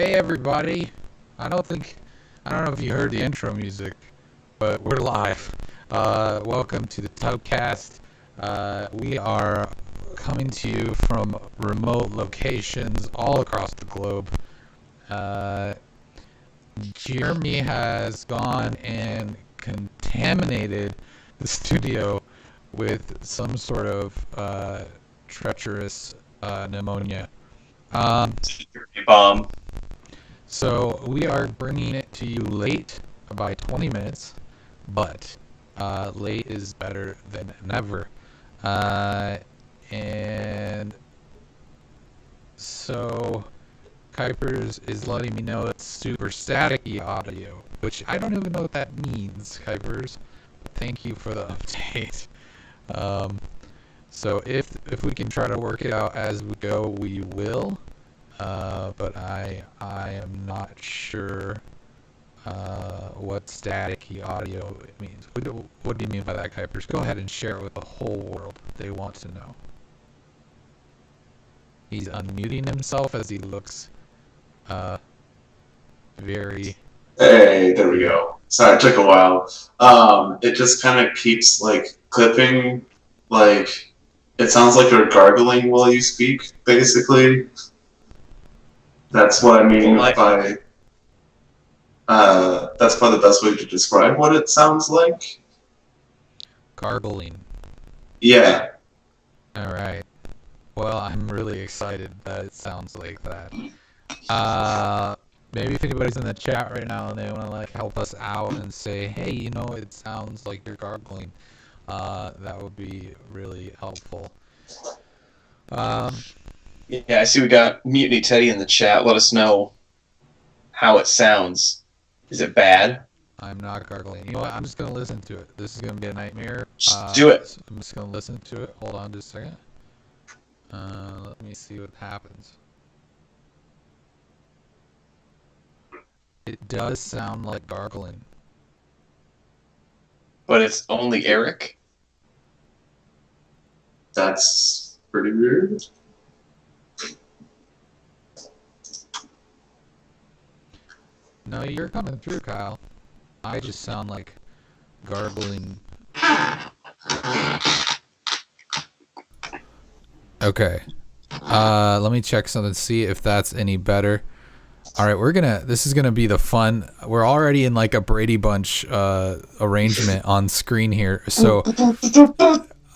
Hey everybody. I don't know if you heard the intro music, but we're live. Welcome to the TUBCAST. We are coming to you from remote locations all across the globe. Jeremy has gone and contaminated the studio with some sort of treacherous pneumonia. Security bomb. So we are bringing it to you late by 20 minutes, but late is better than never. And so Kuipers is letting me know it's super staticky audio, which I don't even know what that means, Kuipers. Thank you for the update. So if we can try to work it out as we go, we will. But I am not sure what staticky audio means. What do you mean by that, Kuipers? Go ahead and share it with the whole world. They want to know. He's unmuting himself as he looks very... Hey, there we go. Sorry, it took a while. It just kind of keeps, clipping, it sounds like you're gargling while you speak, basically. That's what I mean by... that's probably the best way to describe what it sounds like. Gargling. Yeah. Alright. Well, I'm really excited that it sounds like that. Maybe if anybody's in the chat right now and they want to help us out and say, hey, it sounds like you're gargling, that would be really helpful. Yeah, I see we got Mutiny Teddy in the chat. Let us know how it sounds. Is it bad? I'm not gargling. You know what? I'm just going to listen to it. This is going to be a nightmare. Just do it. So I'm just going to listen to it. Hold on just a second. Let me see what happens. It does sound like gargling. But it's only Eric? That's pretty weird. No, you're coming through, Kyle. I just sound like gargling. Okay. Let me check something, see if that's any better. All right, this is gonna be the fun. We're already in a Brady Bunch arrangement on screen here. So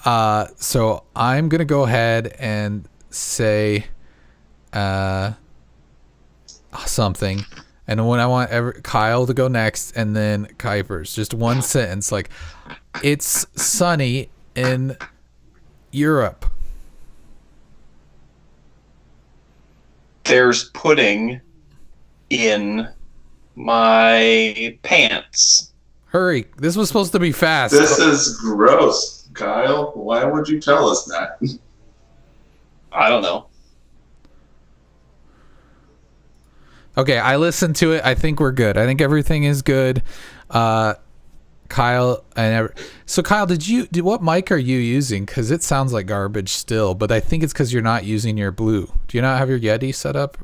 I'm gonna go ahead and say something. And when I want Kyle to go next, and then Kuipers, just one sentence, it's sunny in Europe. There's pudding in my pants. Hurry, this was supposed to be fast. This is gross, Kyle. Why would you tell us that? I don't know. Okay, I listened to it. I think we're good. I think everything is good. Kyle, so Kyle, what mic are you using? Because it sounds like garbage still, but I think it's because you're not using your Blue. Do you not have your Yeti set up?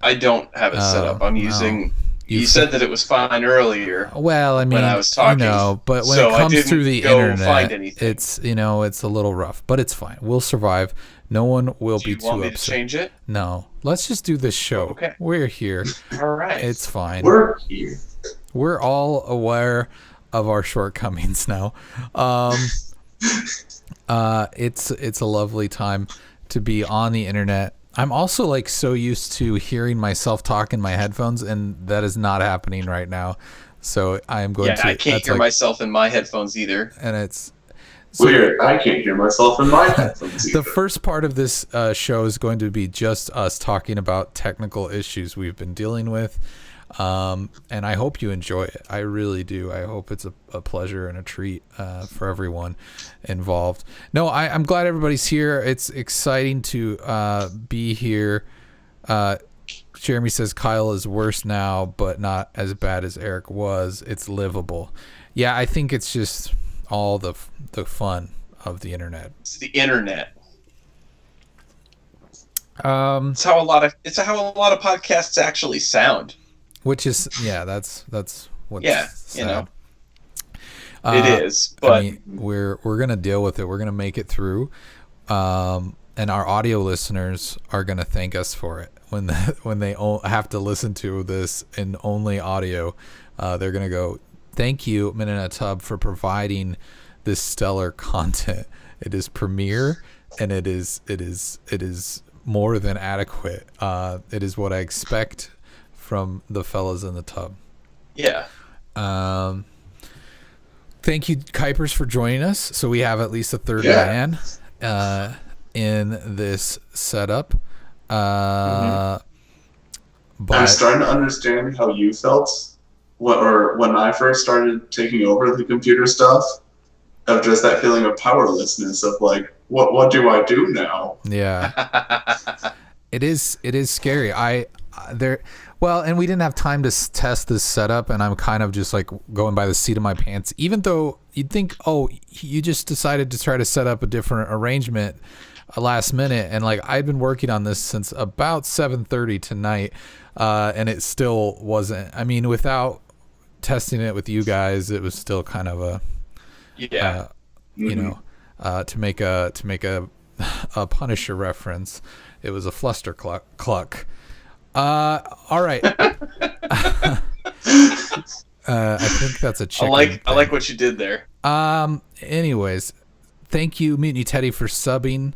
I don't have it set up. I'm using... You said that it was fine earlier. Well, I mean, when I was talking, but when it comes through the internet, it's it's a little rough, but it's fine. We'll survive. No one will be too upset. Do you want me to change it? No, let's just do this show. Okay, we're here. All right, it's fine. We're here. We're all aware of our shortcomings now. It's a lovely time to be on the internet. I'm also so used to hearing myself talk in my headphones, and that is not happening right now. So I am going to... I can't hear myself in my headphones either. And it's... Weird. I can't hear myself in my headphones either. The first part of this show is going to be just us talking about technical issues we've been dealing with. And I hope you enjoy it. I really do. I hope it's a pleasure and a treat for everyone involved. No, I'm glad everybody's here. It's exciting to be here. Jeremy says Kyle is worse now, but not as bad as Eric was. It's livable. Yeah, I think it's just all the fun of the internet. It's the internet. It's how a lot of podcasts actually sound. Which is that's what's Yeah, sad. It is, I but mean, we're gonna deal with it. We're gonna make it through, and our audio listeners are gonna thank us for it when they have to listen to this in only audio. They're gonna go, "Thank you, Minute in a Tub, for providing this stellar content. It is premiere, and it is more than adequate. It is what I expect from the fellas in the tub." yeah. Thank you, Kuipers, for joining us. So we have at least a third Yeah. man in this setup. I'm But starting to understand how you felt when I first started taking over the computer stuff, of just that feeling of powerlessness of like, what do I do now? yeah, it is scary. Well, and we didn't have time to test this setup, and I'm kind of just like going by the seat of my pants. Even though you'd think, oh, you just decided to try to set up a different arrangement last minute, and like I'd been working on this since about 7:30 tonight, and it still wasn't. I mean, without testing it with you guys, it was still kind of a Yeah. to make a Punisher reference. It was a fluster cluck. All right. I think that's a chicken. I like what you did there. Anyways, thank you, Mutiny Teddy, for subbing.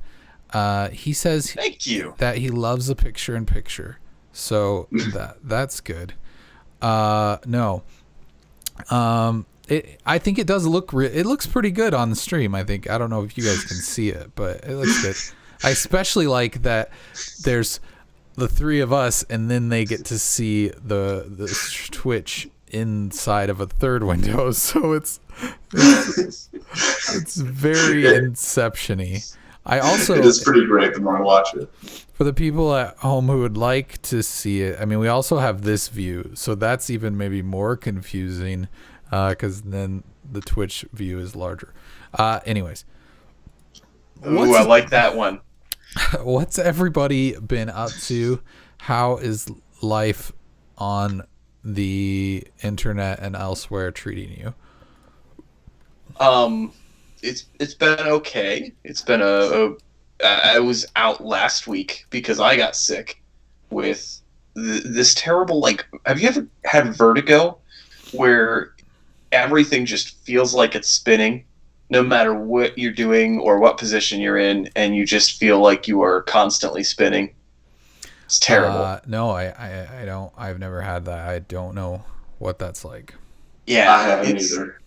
He says Thank you. that he loves the picture-in-picture, so that's good. No. I think it does look. It looks pretty good on the stream. I think. I don't know if you guys can see it, but it looks good. I especially like that. There's the three of us, and then they get to see the Twitch inside of a third window. So it's very Inception-y. I also It is pretty great the more I watch it. For the people at home who would like to see it, I mean, we also have this view, so that's even maybe more confusing because then the Twitch view is larger. Anyways. Ooh, I like that one. What's everybody been up to? How is life on the internet and elsewhere treating you? It's been okay. It's been I was out last week because I got sick with this terrible, like, have you ever had vertigo where everything just feels like it's spinning no matter what you're doing or what position you're in, and you just feel like you are constantly spinning? It's terrible. No, I don't. I've never had that. I don't know what that's like. Yeah, I haven't either.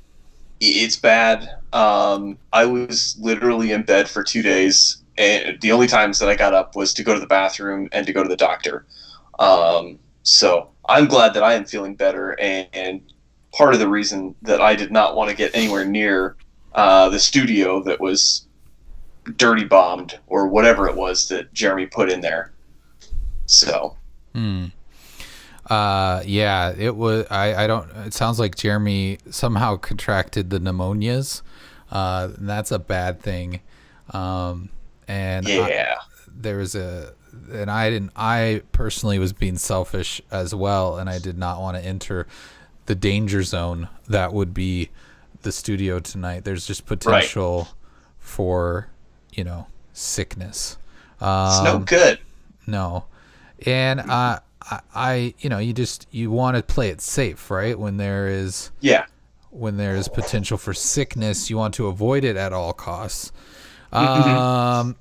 It's bad. I was literally in bed for 2 days, and the only times that I got up was to go to the bathroom and to go to the doctor. So I'm glad that I am feeling better, and part of the reason that I did not want to get anywhere near the studio that was dirty bombed or whatever it was that Jeremy put in there. So. Yeah, it was. I don't. It sounds like Jeremy somehow contracted the pneumonias. And that's a bad thing. And Yeah. there was and I didn't. I personally was being selfish as well, and I did not want to enter the danger zone that would be the studio tonight. There's just potential for, sickness. It's no good. No, and you want to play it safe, right? When there is potential for sickness, you want to avoid it at all costs. So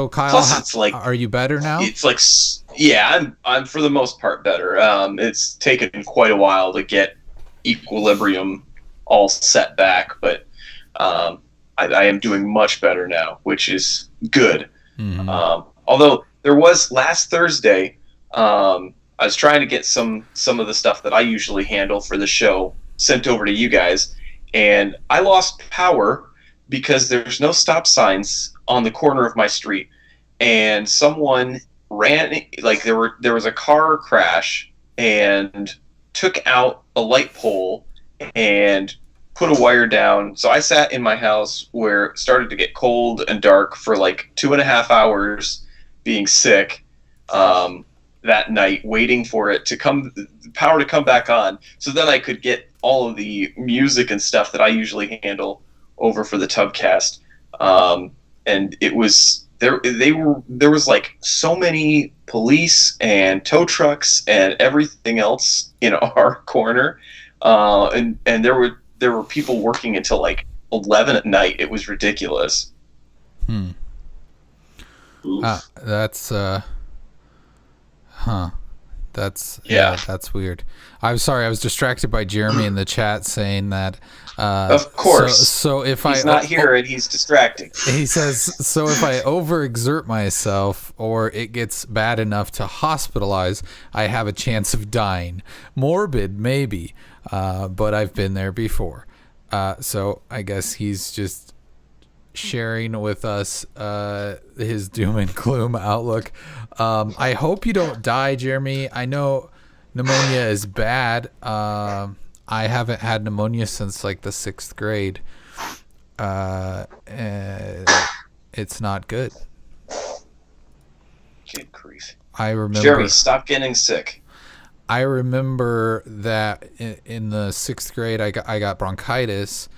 Kyle, Plus, it's like, are you better now? It's like, yeah, I'm for the most part better. It's taken quite a while to get equilibrium all set back, but I am doing much better now, which is good. Mm-hmm. Although there was last Thursday, I was trying to get some of the stuff that I usually handle for the show sent over to you guys, and I lost power because there's no stop signs on the corner of my street, and someone ran, like there was a car crash and took out a light pole and put a wire down. So I sat in my house where it started to get cold and dark for like 2.5 hours being sick that night, waiting for it to come, the power to come back on, so then I could get all of the music and stuff that I usually handle over for the TUBCAST. And it was there was like so many police and tow trucks and everything else in our corner, and there were people working until like 11 at night. It was ridiculous. That's that's weird. I'm sorry, I was distracted by Jeremy in the chat saying that of course. So if he's not here and he's distracting. He says, so if I overexert myself or it gets bad enough to hospitalize, I have a chance of dying. Morbid, maybe, but I've been there before. So I guess he's just sharing with us his doom and gloom outlook. I hope you don't die, Jeremy. I know pneumonia is bad. I haven't had pneumonia since like the 6th grade. It's not good. Good grief. I remember. Jeremy, stop getting sick. I remember that in the 6th grade, I got bronchitis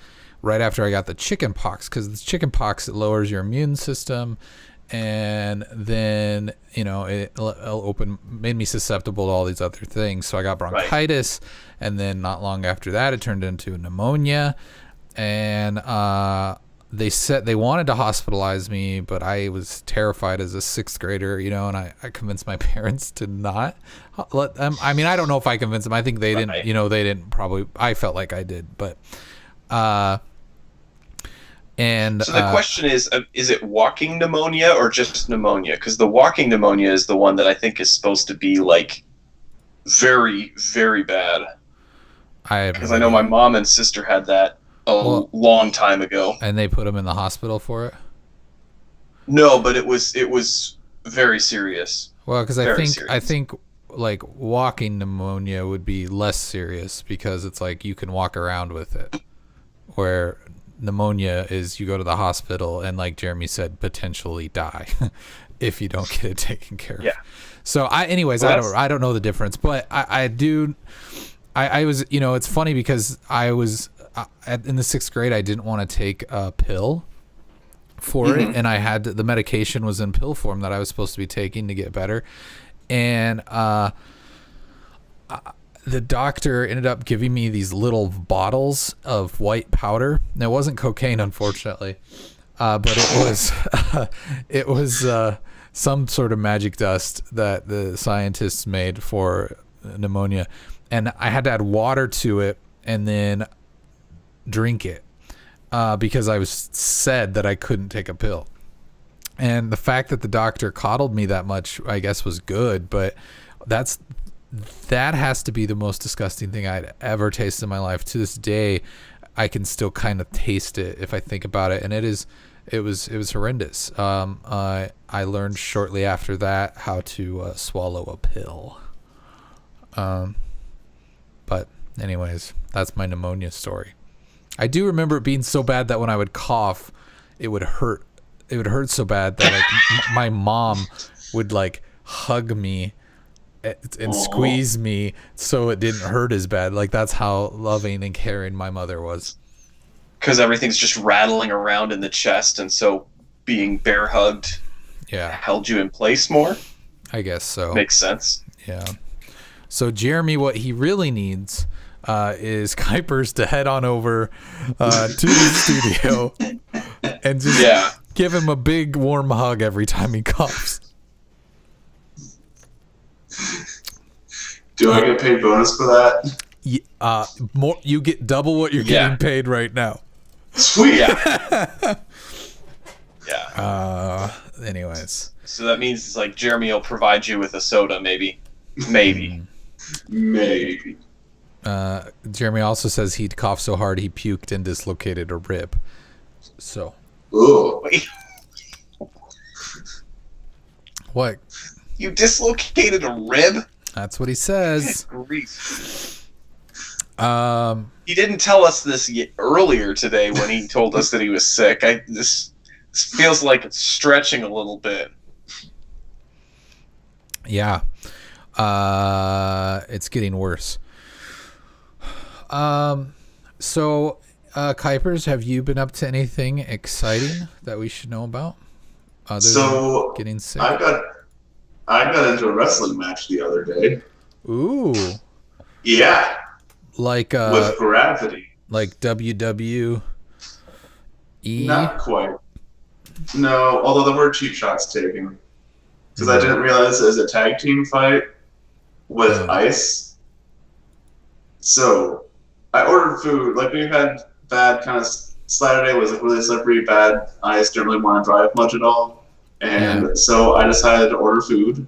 right after I got the chicken pox, because the chicken pox, it lowers your immune system, and then it made me susceptible to all these other things. So I got bronchitis, and then not long after that, it turned into pneumonia, and they said they wanted to hospitalize me, but I was terrified as a 6th grader, and I convinced my parents to not let them. I mean, I don't know if I convinced them. I think they didn't. They didn't probably. I felt like I did, but. And so the question is it walking pneumonia or just pneumonia? Because the walking pneumonia is the one that I think is supposed to be like very, very bad. Because I know my mom and sister had that long time ago. And they put them in the hospital for it? No, but it was very serious. Well, because I think like walking pneumonia would be less serious because it's like you can walk around with it, where pneumonia is you go to the hospital and, like Jeremy said, potentially die if you don't get it taken care of. Yeah. So I don't know the difference, but I was, it's funny because I was in the 6th grade, I didn't want to take a pill for it, and I had the medication was in pill form that I was supposed to be taking to get better, and the doctor ended up giving me these little bottles of white powder. Now, it wasn't cocaine, unfortunately, but it was some sort of magic dust that the scientists made for pneumonia, and I had to add water to it and then drink it because I was said that I couldn't take a pill. And the fact that the doctor coddled me that much, I guess, was good, but that has to be the most disgusting thing I'd ever tasted in my life. To this day, I can still kind of taste it if I think about it, and it was horrendous. I learned shortly after that how to swallow a pill. But anyways, that's my pneumonia story. I do remember it being so bad that when I would cough, it would hurt. It would hurt so bad that like my mom would like hug me and squeeze me so it didn't hurt as bad. Like, that's how loving and caring my mother was. Because everything's just rattling around in the chest, and so being bear hugged held you in place more? I guess so. Makes sense. Yeah. So Jeremy, what he really needs is Kuipers to head on over to the studio and just give him a big warm hug every time he coughs. Do I get paid bonus for that? More. You get double what you're getting paid right now. Sweet. Yeah. Anyways. So that means it's like Jeremy will provide you with a soda, maybe. Maybe. Jeremy also says he'd cough so hard he puked and dislocated a rib. So. Ooh. What? You dislocated a rib? That's what he says. Good grief. He didn't tell us this earlier today when he told us that he was sick. This feels like it's stretching a little bit. Yeah. It's getting worse. So, Kuipers, have you been up to anything exciting that we should know about? Other So than getting sick? I got into a wrestling match the other day. Ooh. Yeah, Like, with Gravity. like WWE? Not quite. No, although there were cheap shots taken. Because I didn't realize it was a tag team fight with ice. So I ordered food. Like, we had bad kind of Saturday was like really slippery, bad ice. Didn't really want to drive much at all, and so I decided to order food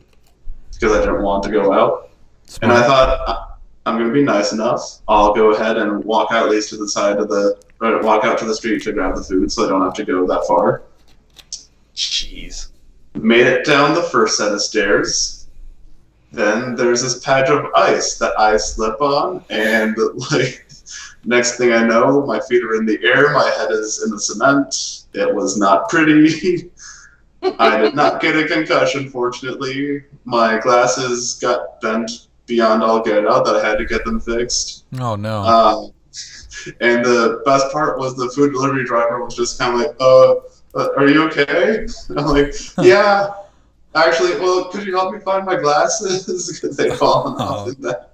because I didn't want to go out. Smart. And I thought I'm going to be nice enough. I'll go ahead and walk out at least to the side of walk out to the street to grab the food, so I don't have to go that far. Jeez. Made it down the first set of stairs. Then there's this patch of ice that I slip on, and like next thing I know, my feet are in the air, my head is in the cement. It was not pretty. I did not get a concussion, fortunately. My glasses got bent beyond all get out that I had to get them fixed. Oh, no. And the best part was the food delivery driver was just kind of like, are you okay? And I'm like, yeah. Actually, well, could you help me find my glasses? Because they've fallen off in that.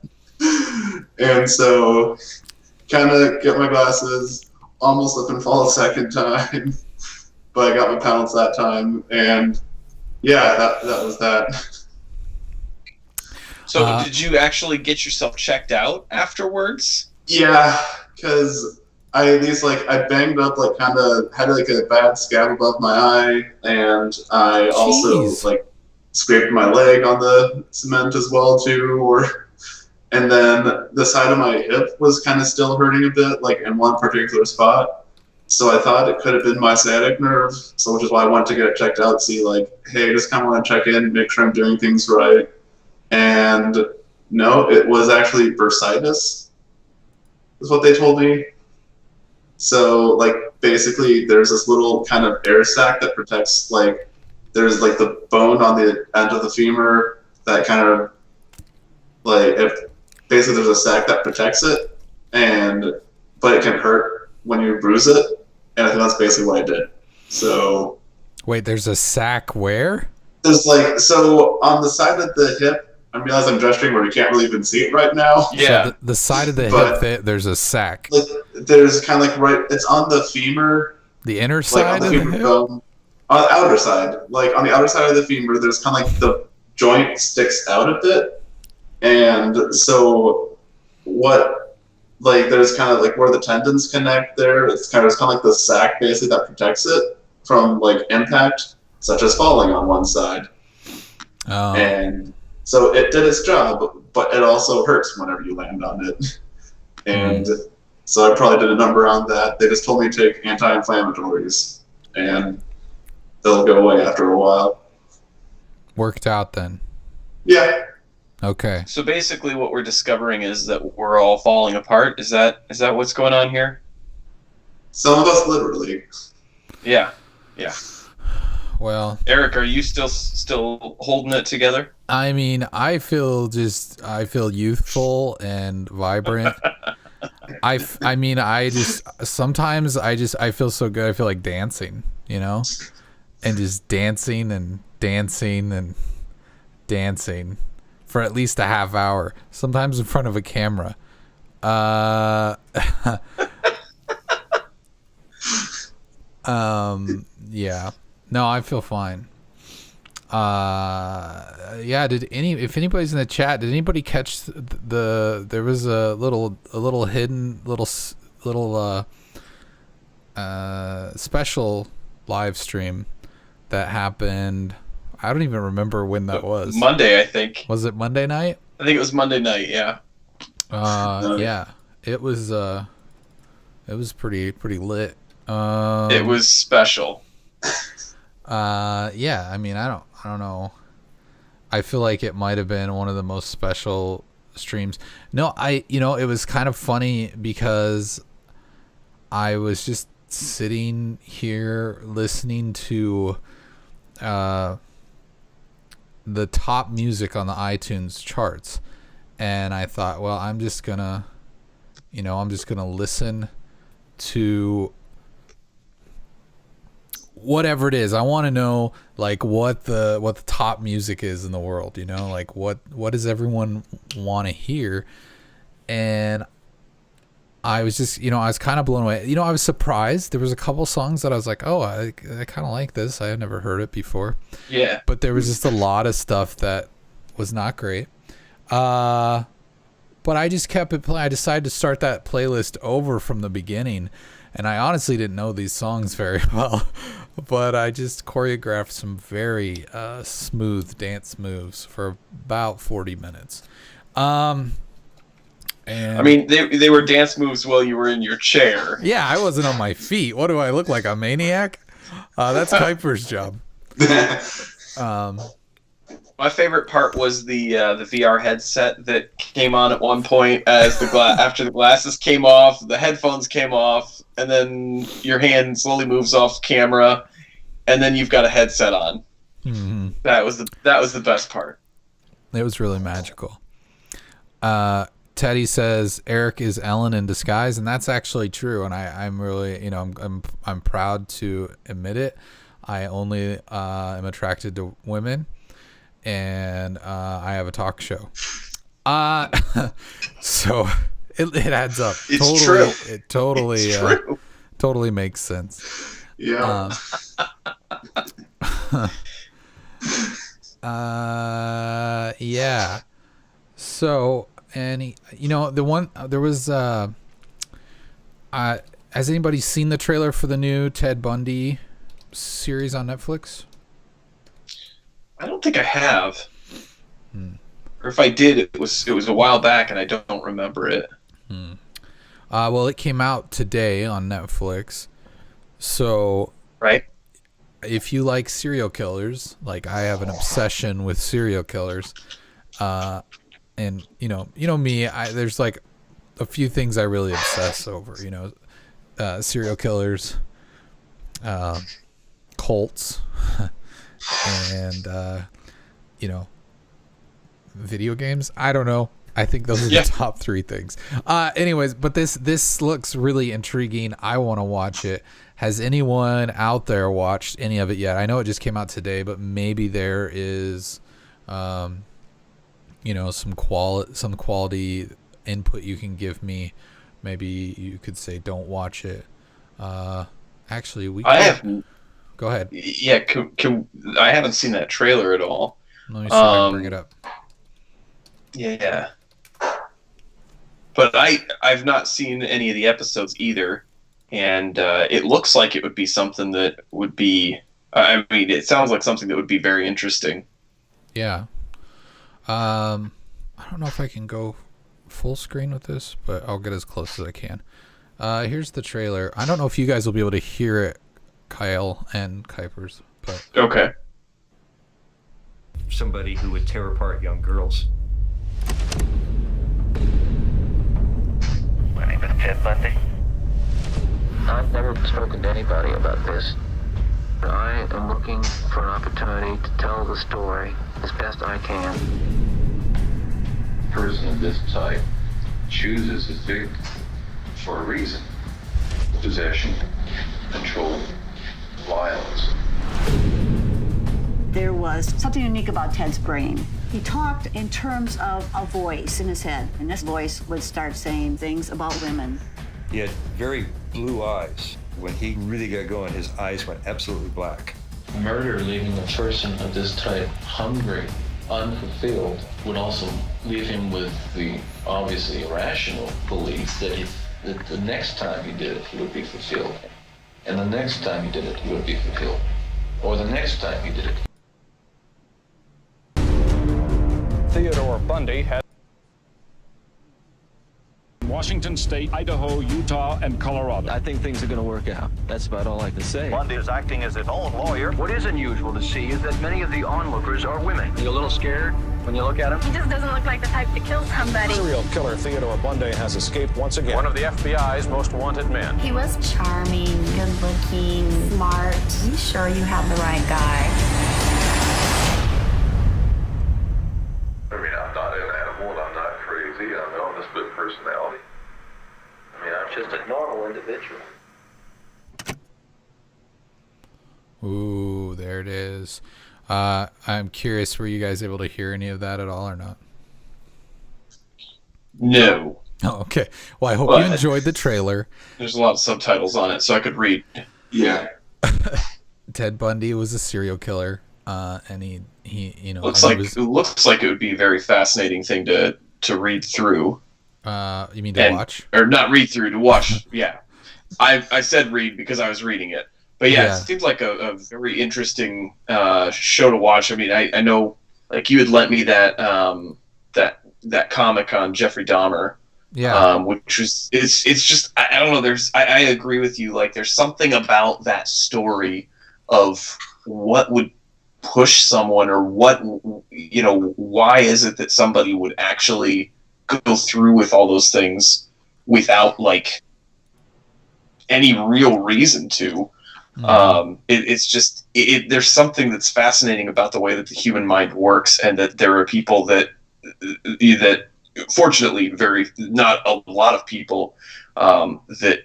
And so, kind of get my glasses, almost slip and fall a second time. But I got my balance that time. And yeah, that was that. So did you actually get yourself checked out afterwards? Yeah, because I banged up, like, kind of had like a bad scab above my eye, and I also like scraped my leg on the cement as well too, and then the side of my hip was kind of still hurting a bit, like in one particular spot. So I thought it could have been my sciatic nerve, so which is why I wanted to get it checked out, see like, hey, just kind of want to check in, make sure I'm doing things right. And no, it was actually bursitis, is what they told me. So, like, basically, there's this little kind of air sac that protects, like, there's, like, the bone on the end of the femur that kind of, like, basically there's a sac that protects it, but it can hurt when you bruise it, and I think that's basically what I did. So... Wait, there's a sac where? There's, like, so on the side of the hip, I realize I'm gesturing where you can't really even see it right now. Yeah. So the side of the hip, there's a sac. Like, there's kind of like it's on the femur. The inner side of the hip? On the outer side. Like, on the outer side of the femur, there's kind of like the joint sticks out a bit. And so there's kind of like where the tendons connect there. It's kind of like the sac basically that protects it from like impact, such as falling on one side. Oh. And so it did its job, but it also hurts whenever you land on it. And so I probably did a number on that. They just told me to take anti-inflammatories, and they'll go away after a while. Worked out then. Yeah. Okay. So basically what we're discovering is that we're all falling apart. Is that what's going on here? Some of us literally. Yeah. Yeah. Well, Eric, are you still holding it together? I mean, I feel youthful and vibrant. Sometimes I feel so good. I feel like dancing, and just dancing and dancing and dancing for at least a half hour, sometimes in front of a camera. Yeah. No, I feel fine. Yeah. If anybody's in the chat, did anybody catch there was a little hidden special live stream that happened? I don't even remember when that was. Monday, I think. Was it Monday night? I think it was Monday night. Yeah. Yeah. It was pretty lit. It was special. Yeah, I mean, I don't know. I feel like it might have been one of the most special streams. No, it was kind of funny because I was just sitting here listening to the top music on the iTunes charts, and I thought, well, I'm just gonna listen to whatever it is. I want to know like what the top music is in the world, like what does everyone want to hear. And I was just, I was kind of blown away. I was surprised. There was a couple songs that I was like, oh, I kind of like this. I had never heard it before. Yeah. But there was just a lot of stuff that was not great. But I just kept it playing. I decided to start that playlist over from the beginning. And I honestly didn't know these songs very well. But I just choreographed some very smooth dance moves for about 40 minutes. And I mean, they were dance moves while you were in your chair. yeah, I wasn't on my feet. What do I look like, a maniac? That's Kuiper's job. My favorite part was the VR headset that came on at one point as after the glasses came off, the headphones came off, and then your hand slowly moves off camera, and then you've got a headset on. Mm-hmm. That was the best part. It was really magical. Teddy says Eric is Ellen in disguise, and that's actually true. And I'm really, I'm proud to admit it. I only am attracted to women, and I have a talk show. So it adds up. It's totally, true. It totally, It's true. Totally makes sense. Yeah. Yeah. So. And there was has anybody seen the trailer for the new Ted Bundy series on Netflix? I don't think I have. Or if I did, it was a while back, and I don't remember it. Well, it came out today on Netflix. So, right, if you like serial killers, like I have an obsession with serial killers, and me, there's like a few things I really obsess over, serial killers, cults, and video games. I don't know. I think those are the top three things. Anyways, but this looks really intriguing. I want to watch it. Has anyone out there watched any of it yet? I know it just came out today, but maybe there is some quality input you can give me. Maybe you could say don't watch it. Actually, go ahead. Yeah, I haven't seen that trailer at all. Let me see if I can bring it up. Yeah, but I've not seen any of the episodes either, and it looks like it would be something that would be. I mean, it sounds like something that would be very interesting. Yeah. I don't know if I can go full screen with this, but I'll get as close as I can. Here's the trailer. I don't know if you guys will be able to hear it, Kyle and Kuipers, but okay. Somebody who would tear apart young girls. My name is Ted Bundy. I've never spoken to anybody about this. I am looking for an opportunity to tell the story as best I can. A person of this type chooses his victim for a reason. Possession, control, violence. There was something unique about Ted's brain. He talked in terms of a voice in his head, and this voice would start saying things about women. He had very blue eyes. When he really got going, his eyes went absolutely black. Murder, leaving a person of this type hungry, unfulfilled, would also leave him with the obviously irrational belief that the next time he did it, he would be fulfilled. And the next time he did it, he would be fulfilled. Or the next time he did it. Theodore Bundy had Washington State, Idaho, Utah, and Colorado. I think things are going to work out. That's about all I can say. Bundy is acting as his own lawyer. What is unusual to see is that many of the onlookers are women. Are you a little scared when you look at him? He just doesn't look like the type to kill somebody. Serial killer Theodore Bundy has escaped once again. One of the FBI's most wanted men. He was charming, good looking, smart. Are you sure you have the right guy? individual. Ooh, there it is. I'm curious, were you guys able to hear any of that at all or not? No. Oh, okay. Well, I hope you enjoyed the trailer. There's a lot of subtitles on it, so I could read. Yeah. Ted Bundy was a serial killer, and he you know, looks and like he was, it looks like it would be a very fascinating thing to read through. You mean to watch? Or not read through, to watch. Yeah. I said read because I was reading it. But yeah, it seems like a very interesting show to watch. I mean, I know, like, you had lent me that that comic on Jeffrey Dahmer. Yeah. Which was it's just I don't know. I agree with you. Like, there's something about that story of what would push someone, or what, you know, why is it that somebody would actually go through with all those things without, like, any real reason to. It's just there's something that's fascinating about the way that the human mind works, and that there are people that fortunately not a lot of people that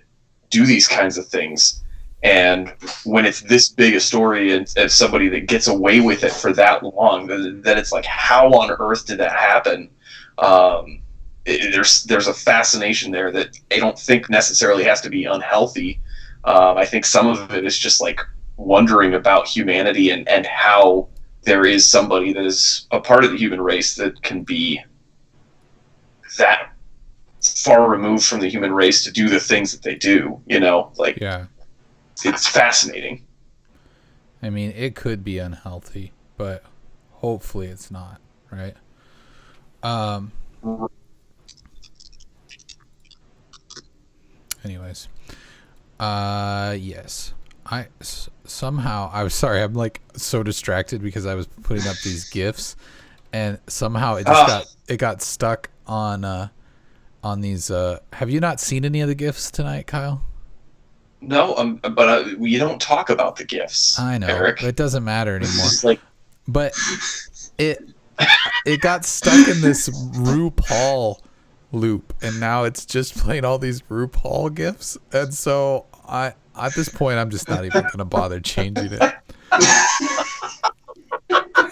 do these kinds of things. And when it's this big a story, and somebody that gets away with it for that long, then it's like, how on earth did that happen? There's a fascination there that I don't think necessarily has to be unhealthy. I think some of it is just like wondering about humanity, and how there is somebody that is a part of the human race that can be that far removed from the human race to do the things that they do, you know? Like, yeah, it's fascinating. I mean, it could be unhealthy, but hopefully it's not, right? Anyways, yes. Somehow I was sorry. I'm like so distracted because I was putting up these GIFs, and somehow it just got stuck on these. Have you not seen any of the GIFs tonight, Kyle? No, but you don't talk about the GIFs. I know, Eric. it doesn't matter anymore. Like, but it got stuck in this RuPaul loop, and now it's just playing all these RuPaul GIFs, and so at this point I'm just not even gonna bother changing it.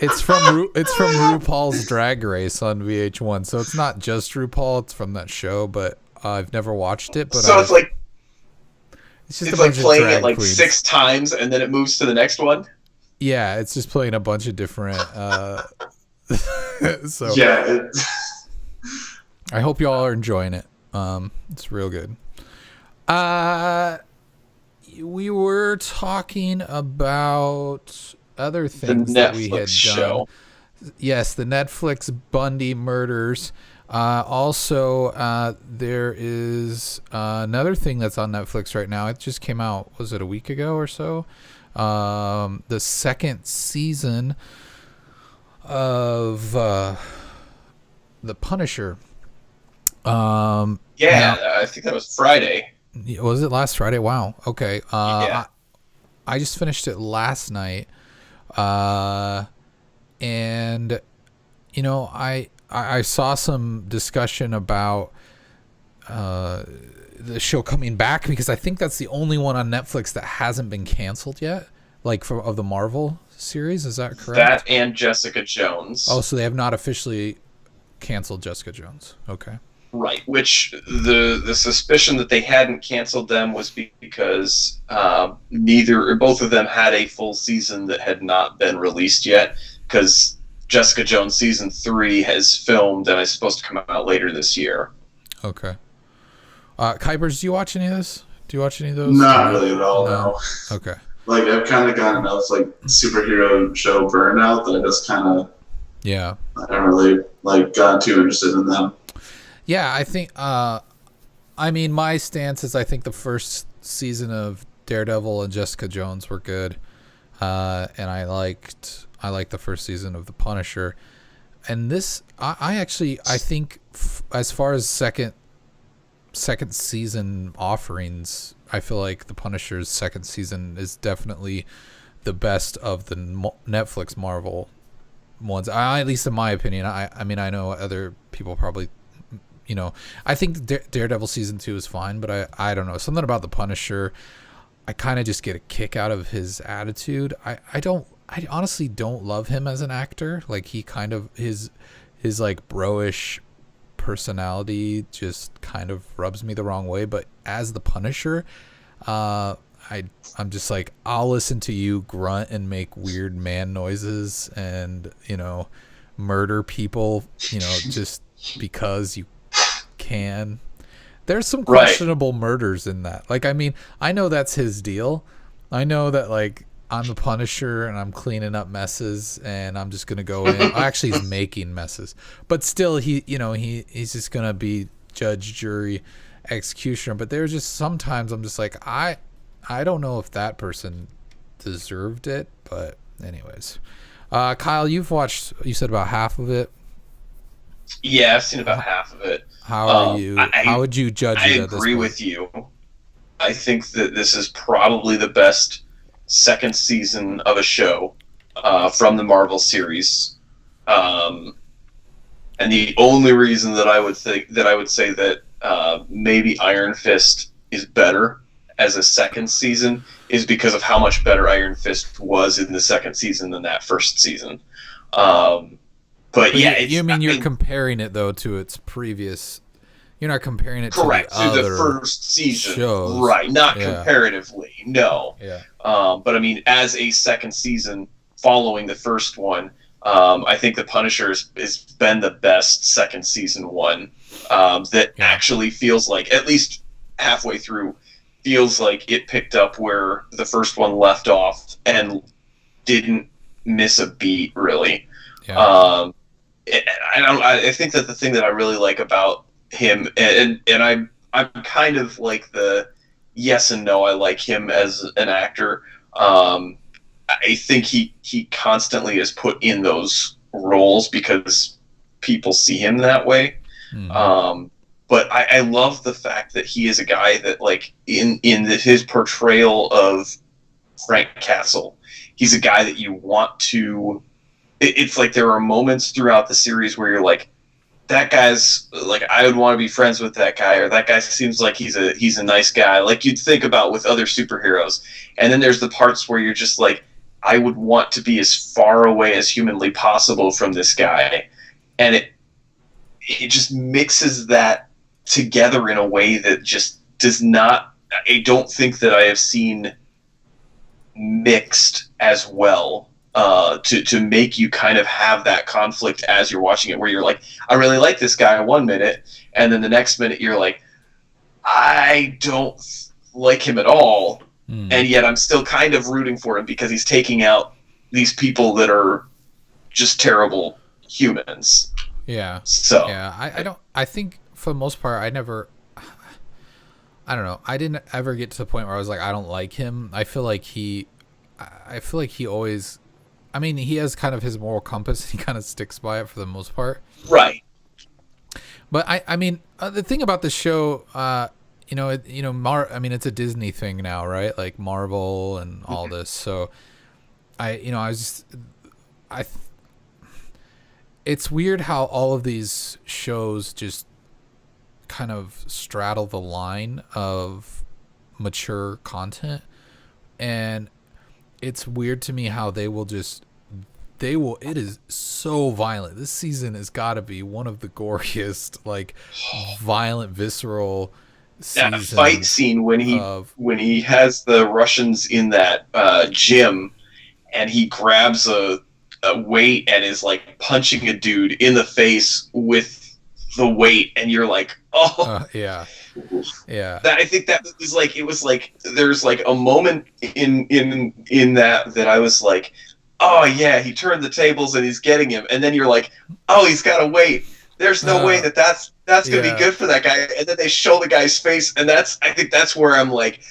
It's from RuPaul's Drag Race on VH1, so it's not just RuPaul. It's from that show, but I've never watched it. But so it's like just like playing it like queens 6 times, and then it moves to the next one. Yeah, it's just playing a bunch of different. So yeah, I hope you all are enjoying it. It's real good. We were talking about other things that we had done. Show. Yes, the Netflix Bundy murders. Also, there is another thing that's on Netflix right now. It just came out. Was it a week ago or so? The second season of The Punisher. I think that was Friday. Was it last Friday? Wow. Okay. Yeah. I just finished it last night. And you know, I saw some discussion about the show coming back, because I think that's the only one on Netflix that hasn't been canceled yet, like of the Marvel series. Is that correct? That and Jessica Jones. Oh, so they have not officially canceled Jessica Jones. Okay. Right, which the suspicion that they hadn't canceled them was because neither or both of them had a full season that had not been released yet, because Jessica Jones season 3 has filmed and is supposed to come out later this year. Okay. Kuipers, do you watch any of this? Do you watch any of those? Not really at all. No. Okay. Like, I've kind of gotten enough like superhero show burnout that I just kind of I don't really like got too interested in them. Yeah, I think. I mean, my stance is I think the first season of Daredevil and Jessica Jones were good, and I liked the first season of The Punisher, and this I think as far as second season offerings, I feel like The Punisher's second season is definitely the best of the Netflix Marvel ones. At least in my opinion. I mean, I know other people probably I think Daredevil season 2 is fine, but I don't know, something about the Punisher. I kind of just get a kick out of his attitude. I honestly don't love him as an actor. Like, he kind of his like bro-ish personality just kind of rubs me the wrong way. But as the Punisher, I'm just like, I'll listen to you grunt and make weird man noises and murder people just because you can. There's some questionable murders in that. Like, I mean, I know that's his deal. I know that, like, I'm the Punisher and I'm cleaning up messes and I'm just gonna go in. Actually, he's making messes, but still, he's just gonna be judge, jury, executioner. But there's just sometimes I'm just like, I don't know if that person deserved it. But anyways, Kyle, you said about half of it. Yeah, I've seen about half of it. How are you? How would you judge it at this point? I agree with you. I think that this is probably the best second season of a show from the Marvel series, and the only reason that I would say that maybe Iron Fist is better as a second season is because of how much better Iron Fist was in the second season than that first season. But yeah, you're comparing it though to its previous. You're not comparing it correct to the the first season, shows. Right? Not comparatively, no. Yeah. But I mean, as a second season following the first one, I think the Punisher has been the best second season one that actually feels like, at least halfway through, feels like it picked up where the first one left off and didn't miss a beat really. Yeah. I think that the thing that I really like about him, and I'm kind of like the yes and no. I like him as an actor. I think he constantly is put in those roles because people see him that way. Mm-hmm. But I love the fact that he is a guy that, like, in his portrayal of Frank Castle, he's a guy that you want to. It's like there are moments throughout the series where you're like, that guy's like, I would want to be friends with that guy, or that guy seems like he's a nice guy, like you'd think about with other superheroes. And then there's the parts where you're just like, I would want to be as far away as humanly possible from this guy. And it just mixes that together in a way that just does not. I don't think that I have seen mixed as well. To make you kind of have that conflict as you're watching it, where you're like, I really like this guy 1 minute, and then the next minute you're like, I don't like him at all, and yet I'm still kind of rooting for him because he's taking out these people that are just terrible humans. Yeah. So yeah, I think for the most part, I don't know. I didn't ever get to the point where I was like, I don't like him. I feel like he always. I mean, he has kind of his moral compass. He kind of sticks by it for the most part. Right. But I mean, the thing about the show, I mean, it's a Disney thing now, right? Like Marvel and all this. So it's weird how all of these shows just kind of straddle the line of mature content, and it's weird to me how it is so violent. This season has got to be one of the goriest, like, violent, visceral seasons. That fight scene when he has the Russians in that gym, and he grabs a weight and is like punching a dude in the face with the weight, and you're like, yeah. I think that was like, it was like there's like a moment in that I was like, oh yeah, he turned the tables and he's getting him, and then you're like, oh, he's got to wait. There's no way that's gonna be good for that guy, and then they show the guy's face, and I think that's where I'm like,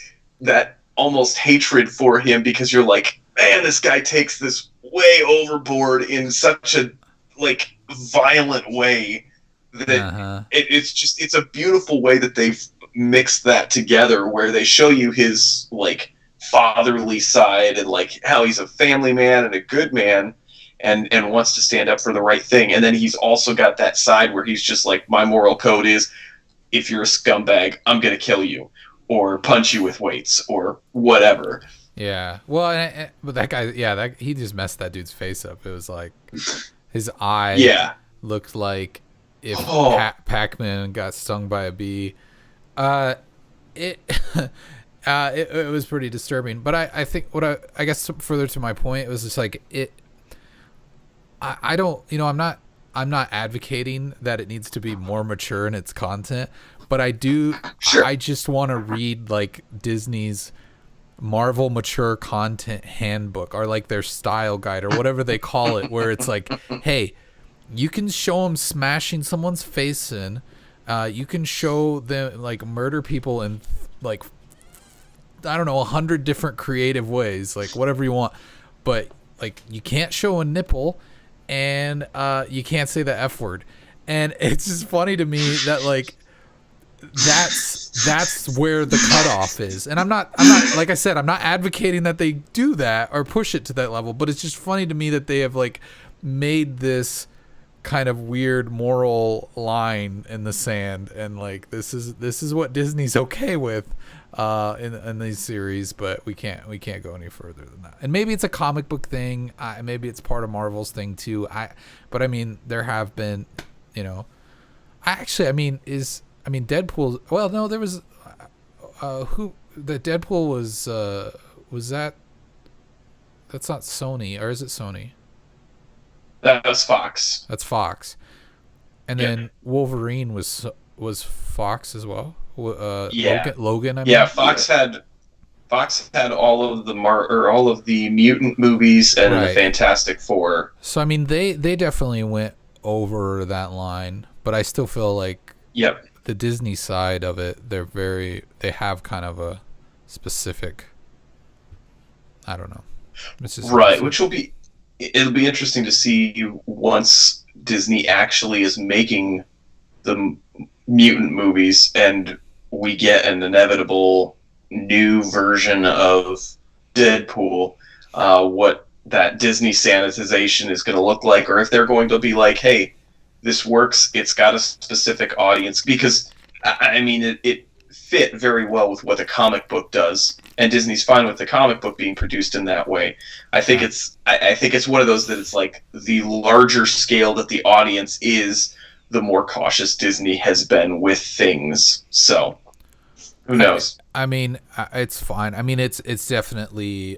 that almost hatred for him, because you're like, man, this guy takes this way overboard in such a like violent way. That it's a beautiful way that they've mixed that together, where they show you his like fatherly side and like how he's a family man and a good man, and wants to stand up for the right thing. And then he's also got that side where he's just like, my moral code is, if you're a scumbag, I'm going to kill you or punch you with weights or whatever. Yeah. Well, but that guy, he just messed that dude's face up. It was like his eye looked like if Pac-Man got stung by a bee. It was pretty disturbing. But I think I guess further to my point, it was just like I don't, I'm not advocating that it needs to be more mature in its content, but I do. Sure. I just want to read like Disney's Marvel mature content handbook or like their style guide or whatever they call it, where it's like, hey, you can show them smashing someone's face in, you can show them like murder people in like, I don't know, 100 different creative ways, like whatever you want, but like you can't show a nipple and you can't say the F word. And it's just funny to me that like that's where the cutoff is. And I'm not like I said, I'm not advocating that they do that or push it to that level, but it's just funny to me that they have like made this kind of weird moral line in the sand, and like this is what Disney's okay with in these series, but we can't go any further than that. And maybe it's a comic book thing, maybe it's part of Marvel's thing too. But I mean, there have been, Deadpool. Well, no, there was the Deadpool was that. That's not Sony, or is it Sony? That was Fox. That's Fox. And then Wolverine was Fox as well. Logan. I mean. Yeah, Fox had all of the mutant movies and the Fantastic Four. So I mean, they definitely went over that line, but I still feel like the Disney side of it, they have kind of a specific. I don't know. Right, which it'll be interesting to see once Disney actually is making the mutant movies and we get an inevitable new version of Deadpool, what that Disney sanitization is going to look like, or if they're going to be like, hey, this works, it's got a specific audience, because I mean it fit very well with what the comic book does, and Disney's fine with the comic book being produced in that way. I think it's one of those that it's like the larger scale that the audience is, the more cautious Disney has been with things. So who knows? I mean, it's fine. I mean, it's definitely.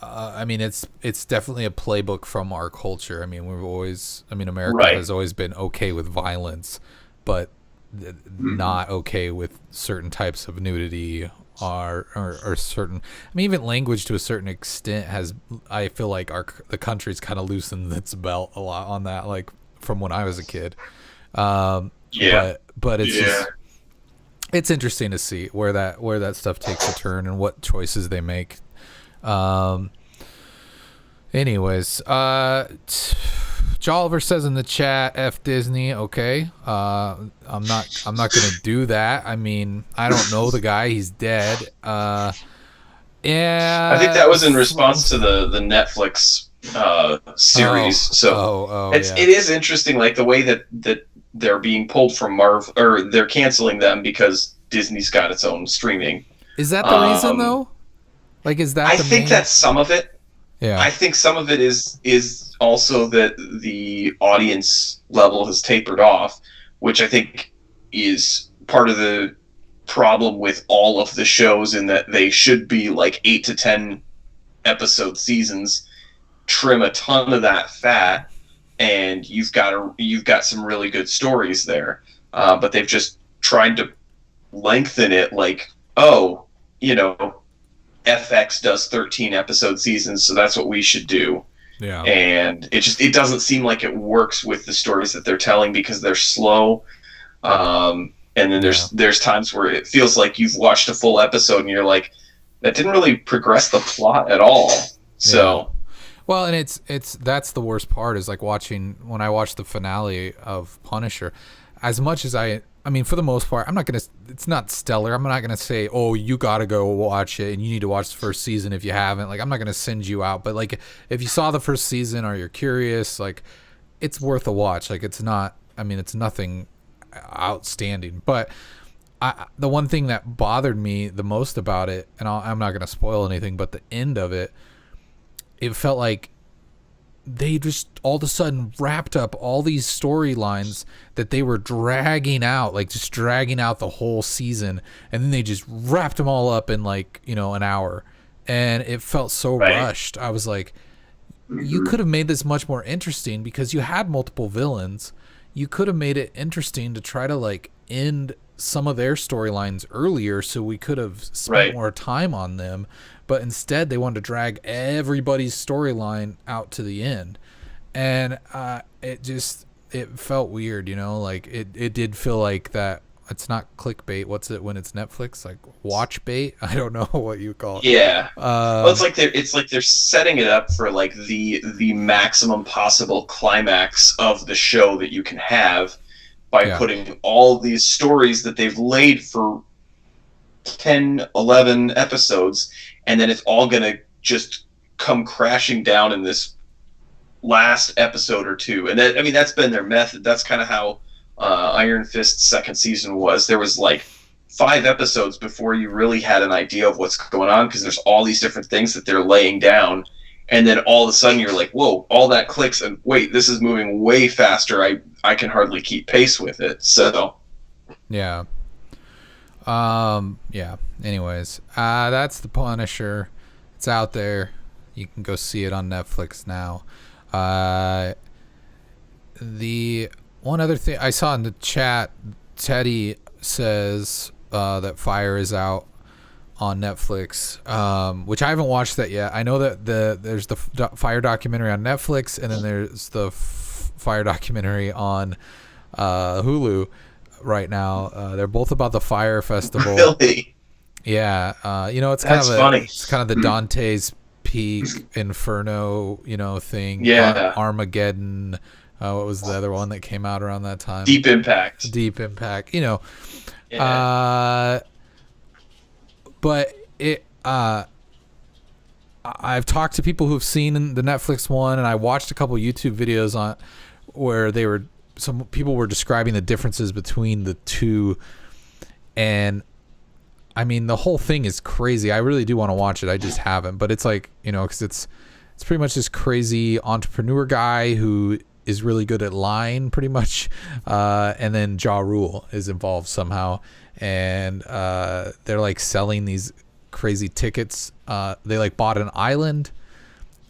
It's definitely a playbook from our culture. I mean, America has always been okay with violence, but not okay with certain types of nudity or certain. I mean, even language to a certain extent has. I feel like the country's kind of loosened its belt a lot on that. Like from when I was a kid. But it's just. It's interesting to see where that stuff takes a turn and what choices they make. Anyways, Jolliver says in the chat, F Disney. Okay. I'm not gonna do that. I mean, I don't know the guy. He's dead. Yeah. I think that was in response to the Netflix series. It is interesting, like the way that they're being pulled from Marvel, or they're canceling them because Disney's got its own streaming. Is that the reason though? Like, is that? I think that's some of it. Yeah. I think some of it is also that the audience level has tapered off, which I think is part of the problem with all of the shows, in that they should be like 8 to 10 episode seasons, trim a ton of that fat, and you've got some really good stories there. But they've just tried to lengthen it, like, FX does 13 episode seasons, so that's what we should do. Yeah. And it doesn't seem like it works with the stories that they're telling, because they're slow. And then there's times where it feels like you've watched a full episode and you're like, that didn't really progress the plot at all. So well, and it's that's the worst part, is like when I watched the finale of Punisher, as much as I I mean, for the most part, it's not stellar. I'm not gonna say, oh, you gotta go watch it and you need to watch the first season if you haven't. Like, I'm not gonna send you out, but like, if you saw the first season or you're curious, like, it's worth a watch. Like, it's nothing outstanding. But the one thing that bothered me the most about it, and I'm not gonna spoil anything, but the end of it, it felt like they just all of a sudden wrapped up all these storylines that they were dragging out, like just dragging out the whole season, and then they just wrapped them all up in like, an hour, and it felt so rushed. I was like, you could have made this much more interesting because you had multiple villains. You could have made it interesting to try to like end some of their storylines earlier so we could have spent more time on them. But instead, they wanted to drag everybody's storyline out to the end. And it felt weird, like it did feel like that. It's not clickbait. What's it when it's Netflix? Like watch bait? I don't know what you call it. Yeah. Well, it's like they're setting it up for like the maximum possible climax of the show that you can have by putting all these stories that they've laid for 10, 11 episodes, and then it's all going to just come crashing down in this last episode or two. And that's been their method. That's kind of how Iron Fist's second season was. There was like 5 episodes before you really had an idea of what's going on, because there's all these different things that they're laying down, and then all of a sudden you're like, whoa, all that clicks, and wait, this is moving way faster. I can hardly keep pace with it. So yeah. Anyways, that's The Punisher. It's out there. You can go see it on Netflix now. The one other thing I saw in the chat, Teddy says that Fire is out on Netflix, which I haven't watched that yet. I know that there's the Fire documentary on Netflix, and then there's the Fire documentary on Hulu right now. They're both about the Fire Festival. Really? Yeah. It's kind of funny. It's kind of the Dante's Peak Inferno, thing. Yeah. Armageddon. What was the other one that came out around that time? Deep Impact. Yeah. But it. I've talked to people who've seen the Netflix one, and I watched a couple YouTube videos on where some people were describing the differences between the two, and I mean the whole thing is crazy. I really do want to watch it. I just haven't, but it's like, because it's pretty much this crazy entrepreneur guy who is really good at lying, pretty much, and then Ja Rule is involved somehow, and they're like selling these crazy tickets. They like bought an island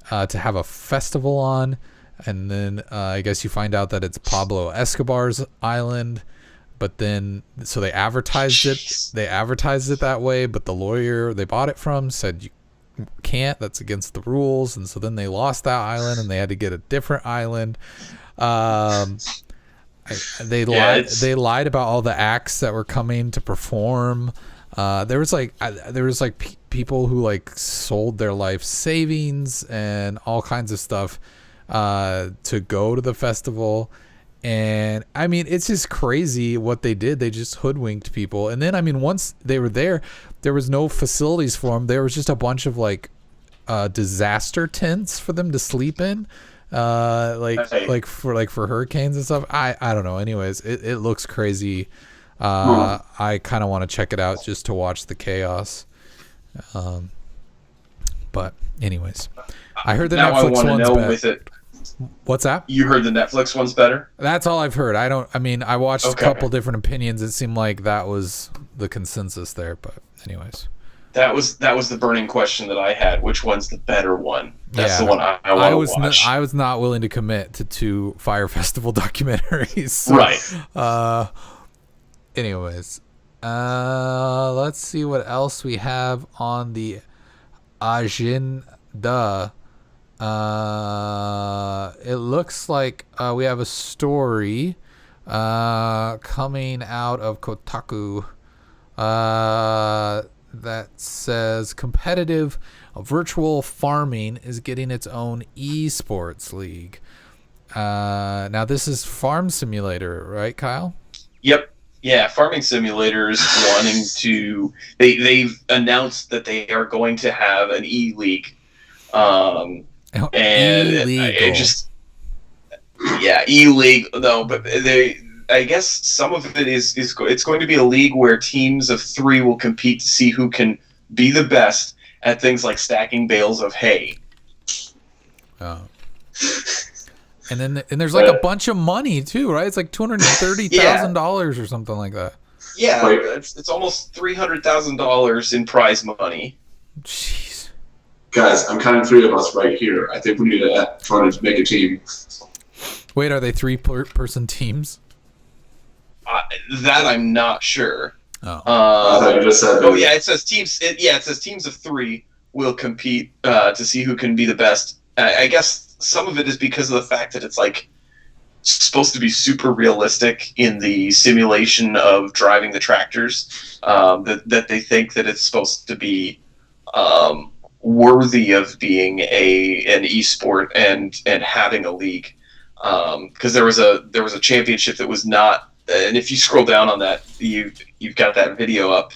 to have a festival on, and then I guess you find out that it's Pablo Escobar's island, but then so they advertised it that way, but the lawyer they bought it from said you can't, that's against the rules, and so then they lost that island and they had to get a different island. They lied about all the acts that were coming to perform. There was people who like sold their life savings and all kinds of stuff to go to the festival. And I mean, it's just crazy what they did. They just hoodwinked people. And then, I mean, once they were there was no facilities for them. There was just a bunch of like disaster tents for them to sleep in, for hurricanes and stuff. I don't know. Anyways, it looks crazy. I kind of want to check it out just to watch the chaos. But anyways, I heard the Netflix one's better. What's that? You heard the Netflix one's better? That's all I've heard. I watched a couple different opinions. It seemed like that was the consensus there, but anyways. That was the burning question that I had. Which one's the better one? That's the one I want to watch. I was not willing to commit to 2 Fire Festival documentaries. So, right. Anyways, let's see what else we have on the agenda. It looks like we have a story coming out of Kotaku that says competitive virtual farming is getting its own esports league. Now this is Farm Simulator, right, Kyle? Yep. Yeah, Farming Simulator's wanting to. They've announced that they are going to have an e-league, and it just e-league. No, but they. I guess some of it is it's going to be a league where teams of 3 will compete to see who can be the best at things like stacking bales of hay. Oh. And there's like a bunch of money too, right? It's like $230,000 or something like that. Yeah, it's almost $300,000 in prize money. Jeez, guys, I'm counting 3 of us right here. I think we need to try to make a team. Wait, are they 3-person teams? That I'm not sure. Oh, I thought you just said. Oh yeah, it says teams. It says teams of 3 will compete to see who can be the best. I guess some of it is because of the fact that it's like supposed to be super realistic in the simulation of driving the tractors. That they think that it's supposed to be worthy of being an esport and having a league. Because there was a championship that was not. And if you scroll down on that, you've got that video up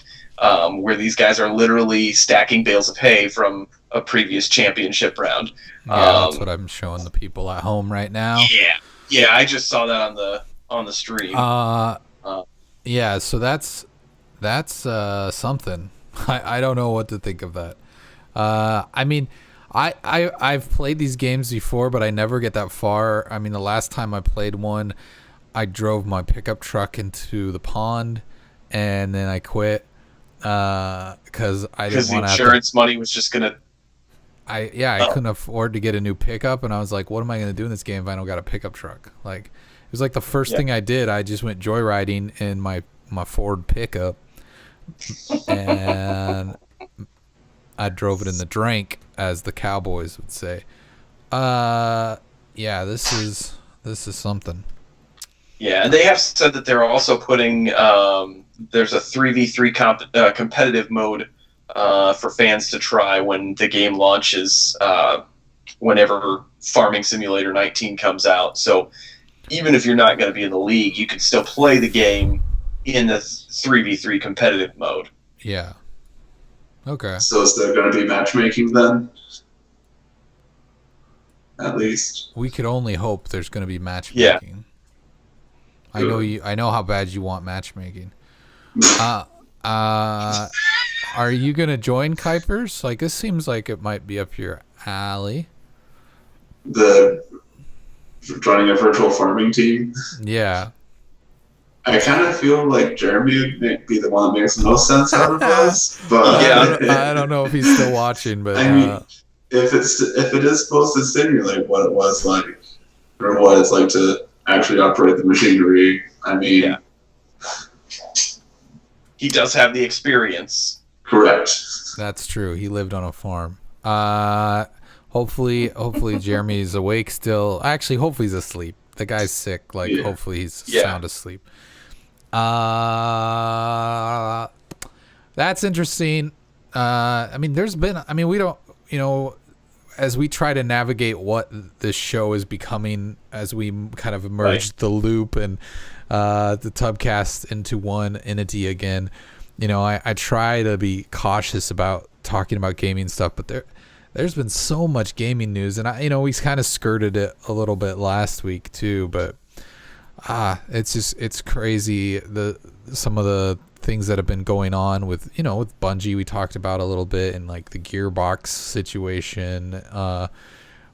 where these guys are literally stacking bales of hay from a previous championship round. Yeah, that's what I'm showing the people at home right now. Yeah, I just saw that on the stream. Yeah, so that's something. I don't know what to think of that. I mean, I've played these games before, but I never get that far. I mean, the last time I played one, I drove my pickup truck into the pond, and then I quit because I didn't want to. Insurance money was just gonna. I couldn't afford to get a new pickup, and I was like, "What am I gonna do in this game if I don't got a pickup truck?" Like, it was like the first thing I did. I just went joyriding in my Ford pickup, and I drove it in the drink, as the cowboys would say. Yeah, this is something. Yeah, and they have said that they're also putting there's a 3v3 competitive mode for fans to try when the game launches whenever Farming Simulator 19 comes out. So even if you're not going to be in the league, you can still play the game in the 3v3 competitive mode. Yeah. Okay. So is there going to be matchmaking then? At least. We could only hope there's going to be matchmaking. Yeah. I know how bad you want matchmaking. Are you gonna join Kuipers? Like, this seems like it might be up your alley. Joining a virtual farming team. Yeah. I kind of feel like Jeremy would be the one that makes the most sense out of us. But I don't know if he's still watching, but I mean, if it is supposed to simulate what it was like, or what it's like to actually operate the machinery, I mean, he does have the experience. Correct. That's true. He lived on a farm. Hopefully Jeremy's awake still. Actually, hopefully he's asleep. The guy's sick. Like, hopefully he's sound asleep. That's interesting. I mean, we don't, as we try to navigate what this show is becoming, as we kind of merge the loop and the TUBCAST into one entity again, I try to be cautious about talking about gaming stuff, but there's been so much gaming news, and we kind of skirted it a little bit last week too, but it's crazy some of the things that have been going on with with Bungie. We talked about a little bit, and like the Gearbox situation,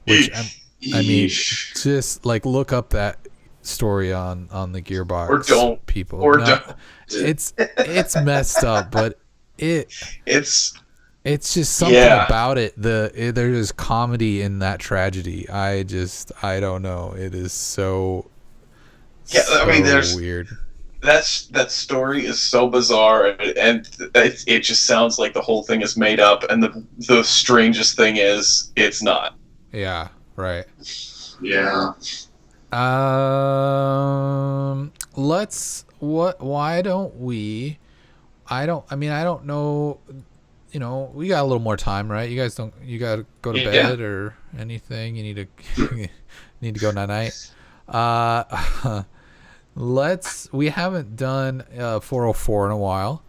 which I mean, just like look up that story on the Gearbox or don't people don't. It's messed up, but it's just something about it. There is comedy in that tragedy. I don't know. It is so I mean, there's weird. That story is so bizarre, and it just sounds like the whole thing is made up. And the strangest thing is, it's not. Yeah. Right. Yeah. Why don't we? I don't know. We got a little more time, right? You guys you got to go to bed or anything? You need to go night. we haven't done 404 in a while.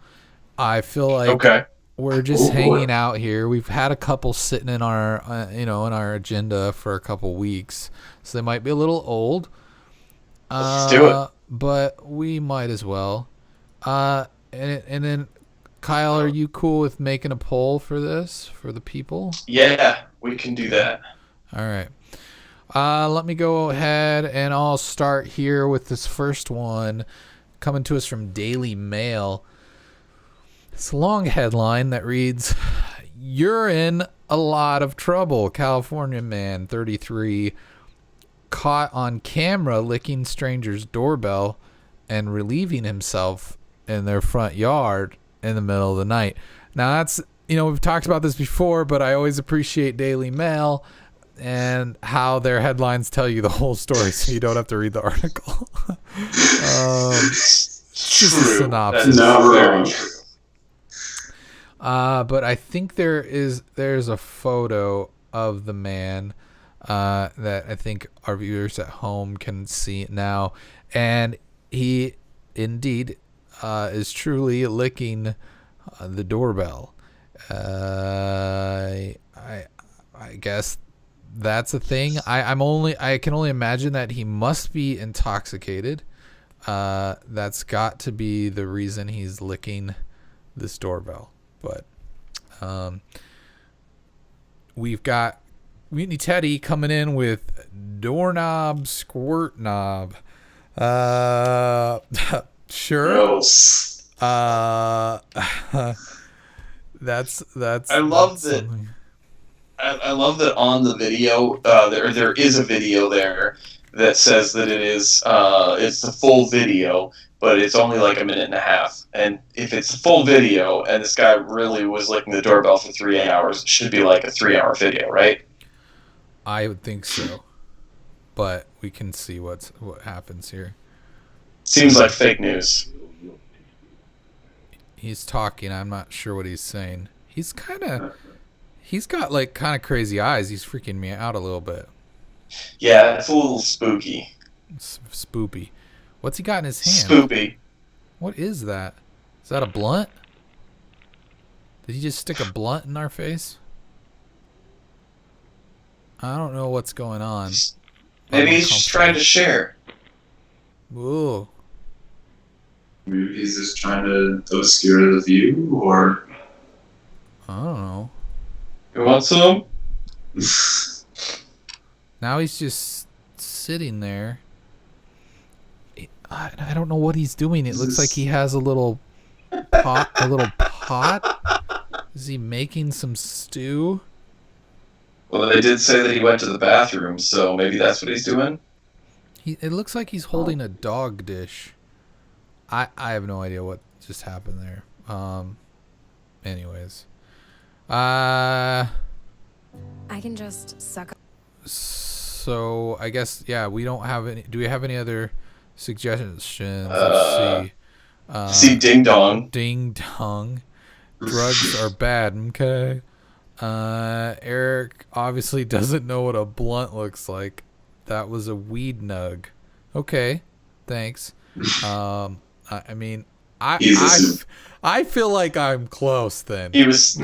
I feel like Okay. we're just hanging out here. We've had a couple sitting in our in our agenda for a couple weeks, so they might be a little old. Let's do it. But we might as well. And then Kyle, are you cool with making a poll for this for the people? Yeah, we can do that. All right. Let me go ahead and I'll start here with this first one coming to us from Daily Mail. It's a long headline that reads, "You're in a lot of trouble. California man, 33, caught on camera licking stranger's doorbell and relieving himself in their front yard in the middle of the night." Now that's, we've talked about this before, but I always appreciate Daily Mail and how their headlines tell you the whole story so you don't have to read the article. Just a synopsis. Not very true. But I think there's a photo of the man that I think our viewers at home can see now, and he indeed is truly licking the doorbell. I guess that's a thing. I can only imagine that he must be intoxicated. That's got to be the reason he's licking this doorbell. But we've got Mutiny Teddy coming in with doorknob squirt knob. Sure. Gross. That's I love that. something. I love that on the video. There is a video there that says that it's the full video, but it's only like a minute and a half. And if it's the full video and this guy really was licking the doorbell for 3 hours, it should be like a 3-hour video, right? I would think so, but we can see what happens here. Seems like fake news. He's talking. I'm not sure what he's saying. He's got like kind of crazy eyes. He's freaking me out a little bit. Yeah, it's a little spooky. Spoopy. What's he got in his hand? Spoopy. What is that? Is that a blunt? Did he just stick a blunt in our face? I don't know what's going on. Maybe he's just trying to share. Ooh. Maybe he's just trying to obscure the view, or I don't know. You want some? Now he's just sitting there. I don't know what he's doing. It looks like he has a little pot. Is he making some stew? Well, they did say that he went to the bathroom, so maybe that's what he's doing. It looks like he's holding a dog dish. I have no idea what just happened there. Anyways. I can just suck. So I guess we don't have any. Do we have any other suggestions? Let's see. See Ding Dong. Ding Dong. Drugs are bad. Okay. Eric obviously doesn't know what a blunt looks like. That was a weed nug. Okay. Thanks. I mean, I feel like I'm close then. He was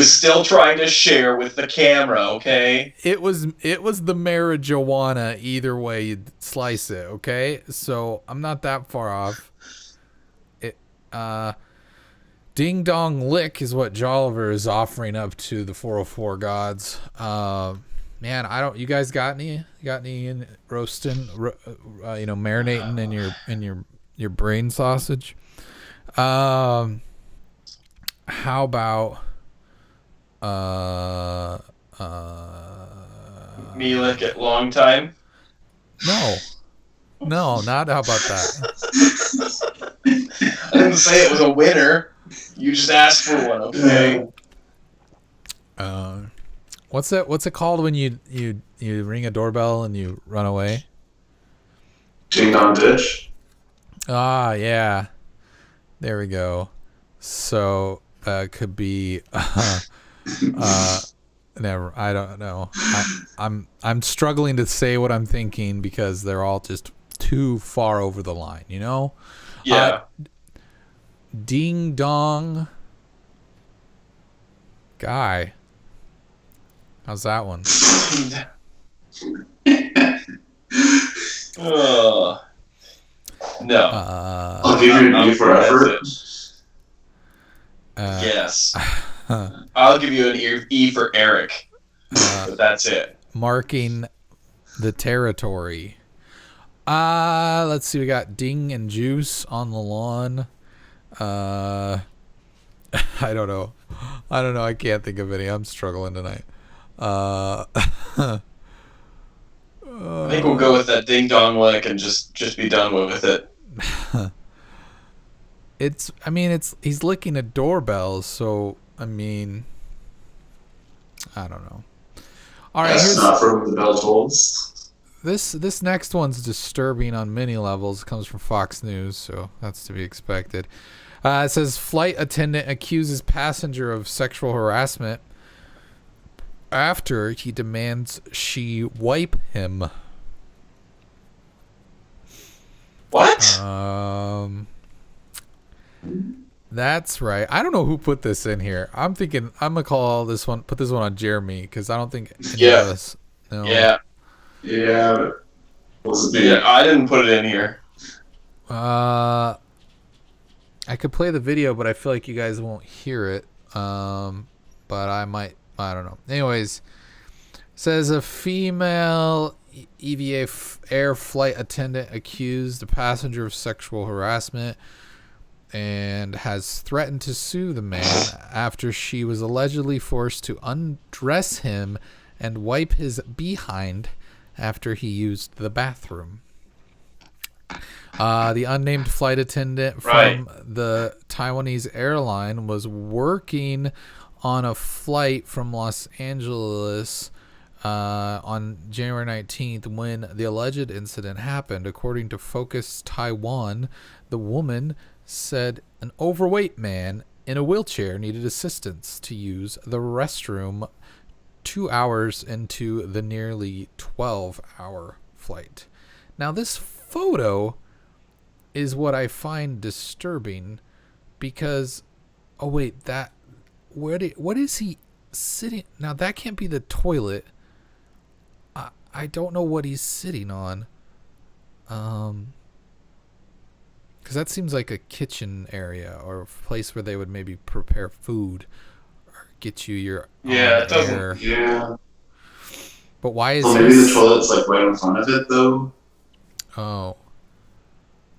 still trying to share with the camera, okay? It was the marijuana either way you slice it, okay? So I'm not that far off. Ding Dong Lick is what Jolliver is offering up to the 404 gods. Man, you guys got any in roasting, marinating in your brain sausage? How about me lick it long time? No, not how about that. I didn't say it was a winner. You just asked for one, okay? What's it called when you ring a doorbell and you run away? Ding Dong Ditch. Ah, yeah. There we go. So could be never. I don't know. I'm struggling to say what I'm thinking because they're all just too far over the line, you know? Yeah. Ding dong guy. How's that one? No. I'll give you an E for effort. Yes. I'll give you an E for Eric. But that's it. Marking the territory. Let's see. We got Ding and Juice on the lawn. I don't know. I can't think of any. I'm struggling tonight. I think we'll go with that ding dong lick and just be done with it. He's licking a doorbell, so I don't know. All right, that's not from the bell tolls. This next one's disturbing on many levels. It comes from Fox News, so that's to be expected. It says flight attendant accuses passenger of sexual harassment after he demands she wipe him. What? That's right. I don't know who put this in here. I'm thinking I'm gonna put this one on Jeremy because I don't think any of us know. Yeah. I didn't put it in here. I could play the video, but I feel like you guys won't hear it. But I might. I don't know. Anyways, says a female EVA air flight attendant accused a passenger of sexual harassment and has threatened to sue the man after she was allegedly forced to undress him and wipe his behind after he used the bathroom. The unnamed flight attendant from the Taiwanese airline was working on a flight from Los Angeles on January 19th when the alleged incident happened. According to Focus Taiwan, the woman said an overweight man in a wheelchair needed assistance to use the restroom 2 hours into the nearly 12-hour flight. Now, this photo is what I find disturbing because, what is he sitting? Now, that can't be the toilet. I don't know what he's sitting on. Because that seems like a kitchen area or a place where they would maybe prepare food or get you your it doesn't. air. Yeah. But why is maybe the toilet's like right in front of it though? Oh.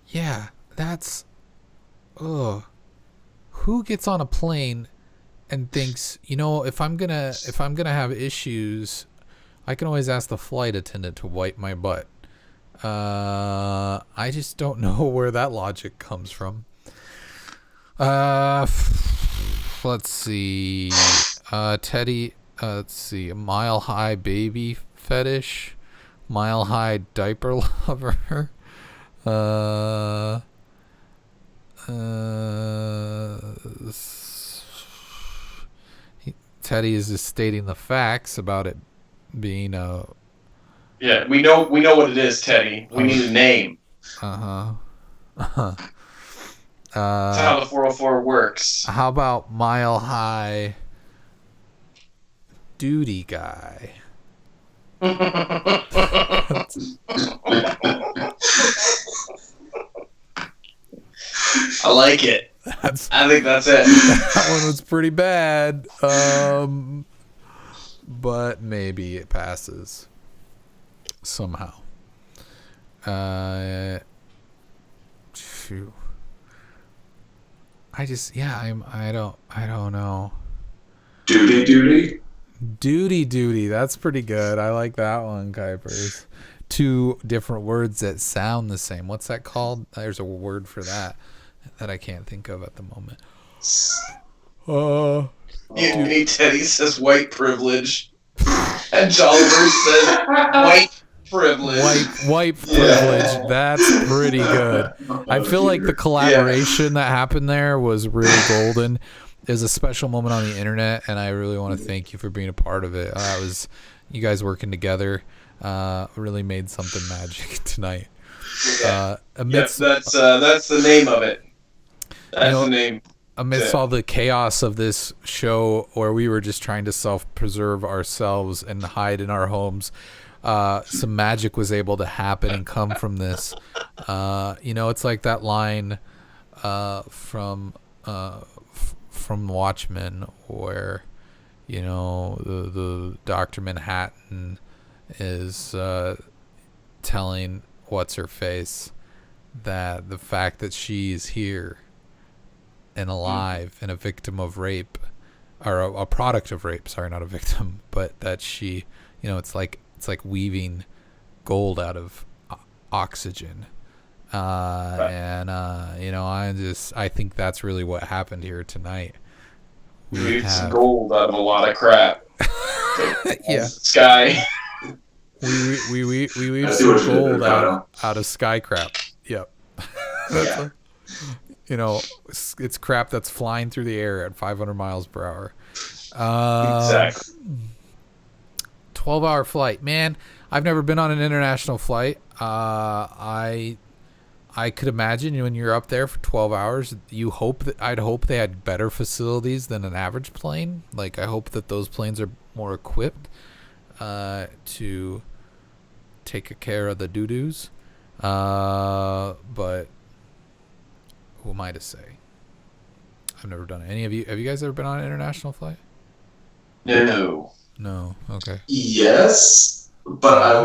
Yeah, that's. Ugh. Who gets on a plane and thinks, if I'm gonna have issues, I can always ask the flight attendant to wipe my butt. I just don't know where that logic comes from. Let's see. Teddy. Let's see. A Mile High baby fetish. Mile High diaper lover. Teddy is just stating the facts about it being a. Yeah, we know what it is, Teddy. We need a name. That's how the 404 works. How about Mile High Duty Guy? I like it. I think that's it. That one was pretty bad. But maybe it passes somehow. Phew. I don't know. Duty. That's pretty good. I like that one, Kuipers. Two different words that sound the same. What's that called? There's a word for that I can't think of at the moment. Teddy says white privilege, and Jolliver says white privilege. White privilege. That's pretty good. I feel like the collaboration that happened there was really golden. It was a special moment on the internet, and I really want to thank you for being a part of it. You guys working together really made something magic tonight. Amidst, that's the name of it. That's the name. Amidst all the chaos of this show, where we were just trying to self-preserve ourselves and hide in our homes, some magic was able to happen and come from this. It's like that line from Watchmen, where the Dr. Manhattan is telling what's her face that the fact that she's here and alive and a victim of rape, or a product of rape, sorry, not a victim, but that she, it's like weaving gold out of oxygen. And I think that's really what happened here tonight. We have gold out of a lot of crap. Yeah, sky. We weave some gold out of sky crap. Yep. Yeah. It's crap that's flying through the air at 500 miles per hour. Exactly. 12-hour flight, man. I've never been on an international flight. I could imagine when you're up there for 12 hours, I'd hope they had better facilities than an average plane. Like, I hope that those planes are more equipped to take care of the doo-doos. But who am I to say? I've never done it. Have you guys ever been on an international flight? No. No. Okay. Yes, but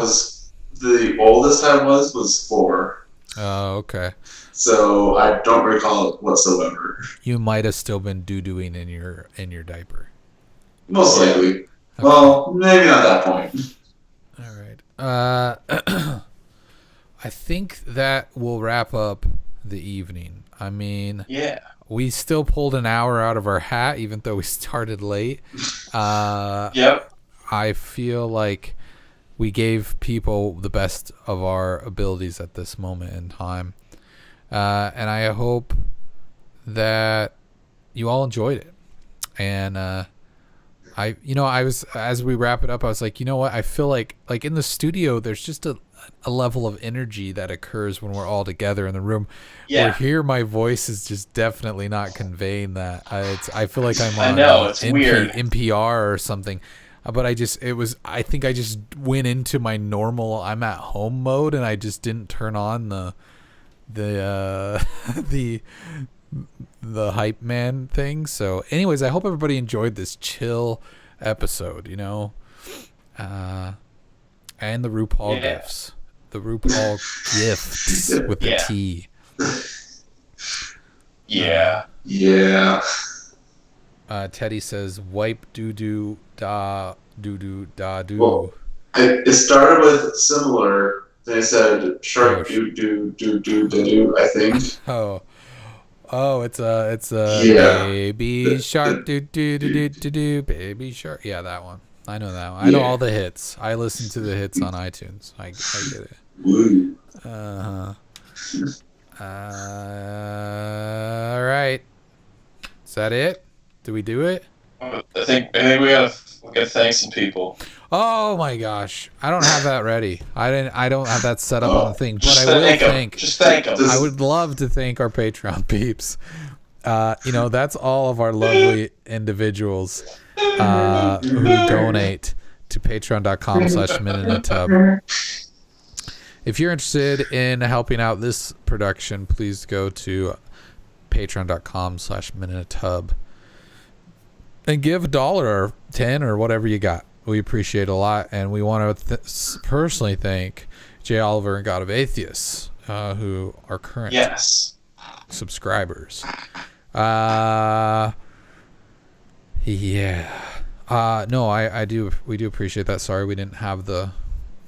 the oldest I was 4. Oh, okay. So I don't recall it whatsoever. You might have still been doo-dooing in your diaper. Most likely. Okay. Well, maybe not that point. All right. I think that will wrap up the evening. I mean, yeah, we still pulled an hour out of our hat, even though we started late. Yep. I feel like we gave people the best of our abilities at this moment in time. And I hope that you all enjoyed it. And as we wrap it up, I was like, you know what? I feel like in the studio, there's just a level of energy that occurs when we're all together in the room. Yeah. Where here, my voice is just definitely not conveying that. I feel like I'm on I know, it's weird. NPR or something. But I think I just went into my normal I'm at home mode, and I just didn't turn on the the hype man thing. So anyways, I hope everybody enjoyed this chill episode, and the RuPaul gifts. The RuPaul gifts with the T. Yeah. Yeah. Teddy says, wipe doo-doo da doo-doo da doo. Well, it started with similar. They said shark doo-doo doo-doo da-doo, I think. Oh, it's a baby shark doo-doo-doo-doo-doo, baby shark. Yeah, that one. I know that one. I know all the hits. I listen to the hits on iTunes. I get it. Woo. All right. Is that it? Did we do it? I think we gotta thank some people. Oh my gosh, I don't have that ready. I don't have that set up on the thing, but I will thank. Just thank them. I would love to thank our Patreon peeps. That's all of our lovely individuals who donate to patreon.com/minuteintub. If you're interested in helping out this production, please go to patreon.com/minuteintub and give $1 or $10 or whatever you got. We appreciate it a lot, and we want to personally thank Jay Oliver and God of Atheists, who are current subscribers. No, I do. We do appreciate that. Sorry, we didn't have the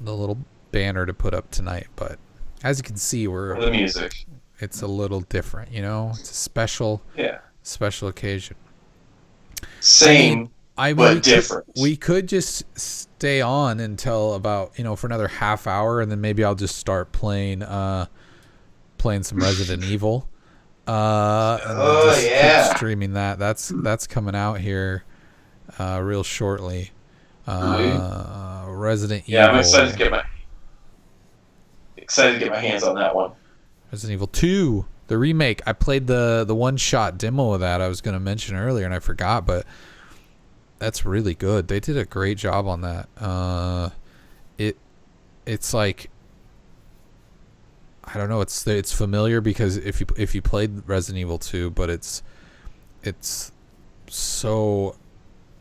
little banner to put up tonight, but as you can see, the music. It's a little different, It's a special occasion. Same, but different. We could just stay on until about for another half hour, and then maybe I'll just start playing some Resident Evil. Keep streaming that. That's coming out here real shortly. Resident Evil. Yeah, I'm excited to get Excited to get my hands on that one. Resident Evil 2, the remake. I played the one-shot demo of that I was going to mention earlier, and I forgot, but that's really good. They did a great job on that. It's like, I don't know, it's familiar because if you played Resident Evil 2, but it's so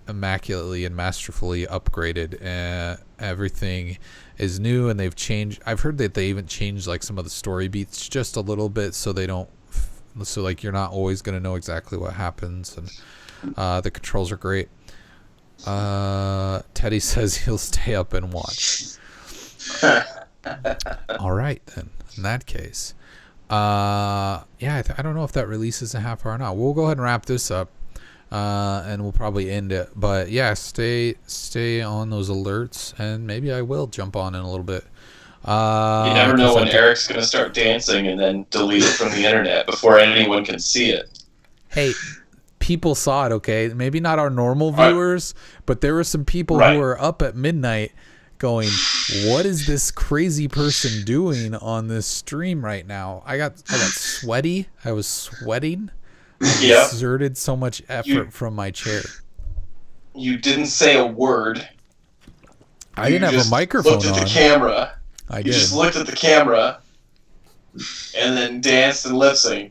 immaculately and masterfully upgraded, and everything is new, and they've changed. I've heard that they even changed like some of the story beats just a little bit, so like you're not always going to know exactly what happens, and the controls are great. Teddy says he'll stay up and watch. All right, then. In that case, I don't know if that releases in a half hour or not. We'll go ahead and wrap this up, and we'll probably end it. But yeah, stay on those alerts, and maybe I will jump on in a little bit. You never know when Eric's going to start dancing and then delete it from the internet before anyone can see it. Hey, people saw it, okay? Maybe not our normal viewers, but there were some people who were up at midnight going, what is this crazy person doing on this stream right now? I got sweaty. I was sweating. I exerted so much effort from my chair. You didn't say a word. I didn't have a microphone on. You looked at the camera. You just looked at the camera and then danced and lip synced.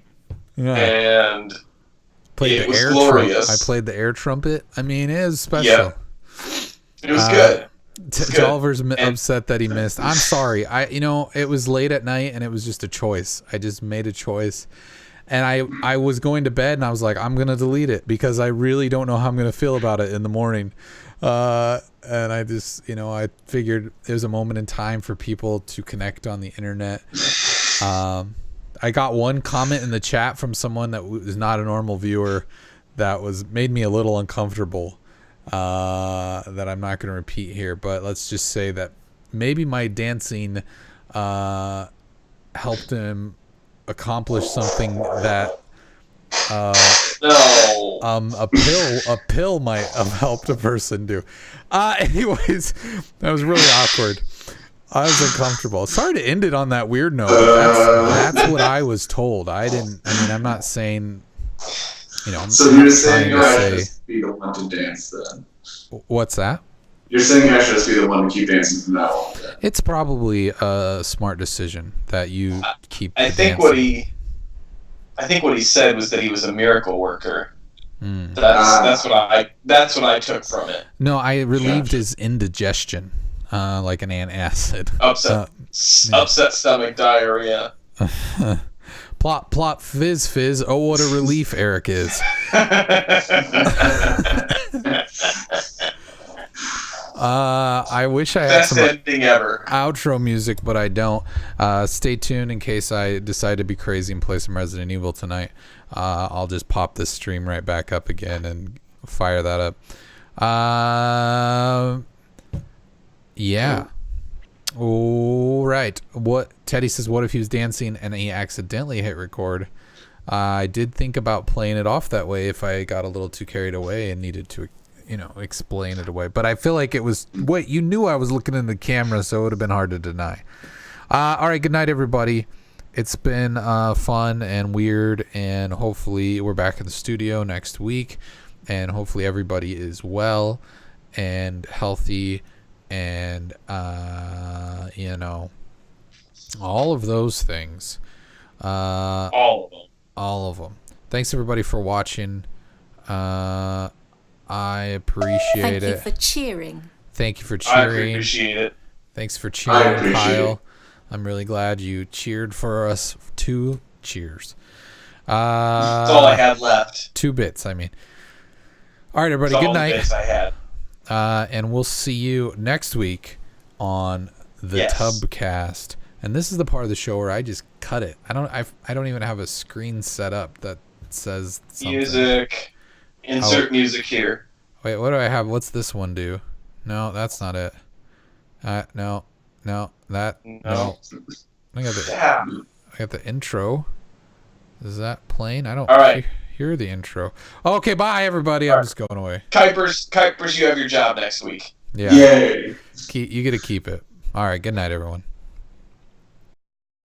Yeah. And it was glorious. I played the air trumpet. I mean, it was special. Yep. It was good. Oliver's upset that he missed. I'm sorry. It was late at night and it was just a choice. I just made a choice, and I was going to bed and I was like, I'm gonna delete it because I really don't know how I'm gonna feel about it in the morning. And I just, I figured it was a moment in time for people to connect on the internet. I got one comment in the chat from someone that was not a normal viewer that made me a little uncomfortable. That I'm not going to repeat here, but let's just say that maybe my dancing helped him accomplish something that a pill might have helped a person do. Anyways, that was really awkward. I was uncomfortable. Sorry to end it on that weird note. That's what I was told. I'm not saying. So you're saying I should just be the one to dance then? What's that? You're saying I should just be the one to keep dancing from now on? It's probably a smart decision that you keep. I think dancing. what he said was that he was a miracle worker. That's what I took from it. No, I relieved his indigestion, like an antacid. Upset stomach, diarrhea. Plop, plop, fizz, fizz. Oh, what a relief Eric is. I wish I had some ending ever. Outro music, but I don't. Stay tuned in case I decide to be crazy and play some Resident Evil tonight. I'll just pop this stream right back up again and fire that up. Yeah. All right. What Teddy says, what if he was dancing and he accidentally hit record? I did think about playing it off that way if I got a little too carried away and needed to, explain it away. But I feel like it was, you knew I was looking in the camera, so it would have been hard to deny. All right. Good night, everybody. It's been fun and weird, and hopefully we're back in the studio next week, and hopefully everybody is well and healthy. And, all of those things. All of them. Thanks, everybody, for watching. I appreciate it. Thank you for cheering. Thank you for cheering. I appreciate it. Thanks for cheering, Kyle. I'm really glad you cheered for us. 2 cheers. That's all I had left. 2 bits, I mean. All right, everybody. Good night. That's all the bits I had. And we'll see you next week on the TUBCAST. And this is the part of the show where I just cut it. I don't even have a screen set up that says something. Music. Insert music here. Wait, what do I have? What's this one do? No, that's not it. No. I got the intro. Is that playing? I don't hear the intro. Okay, bye everybody. I'm just going away. Kuipers, you have your job next week. Yeah. Yay. You get to keep it. All right, good night everyone.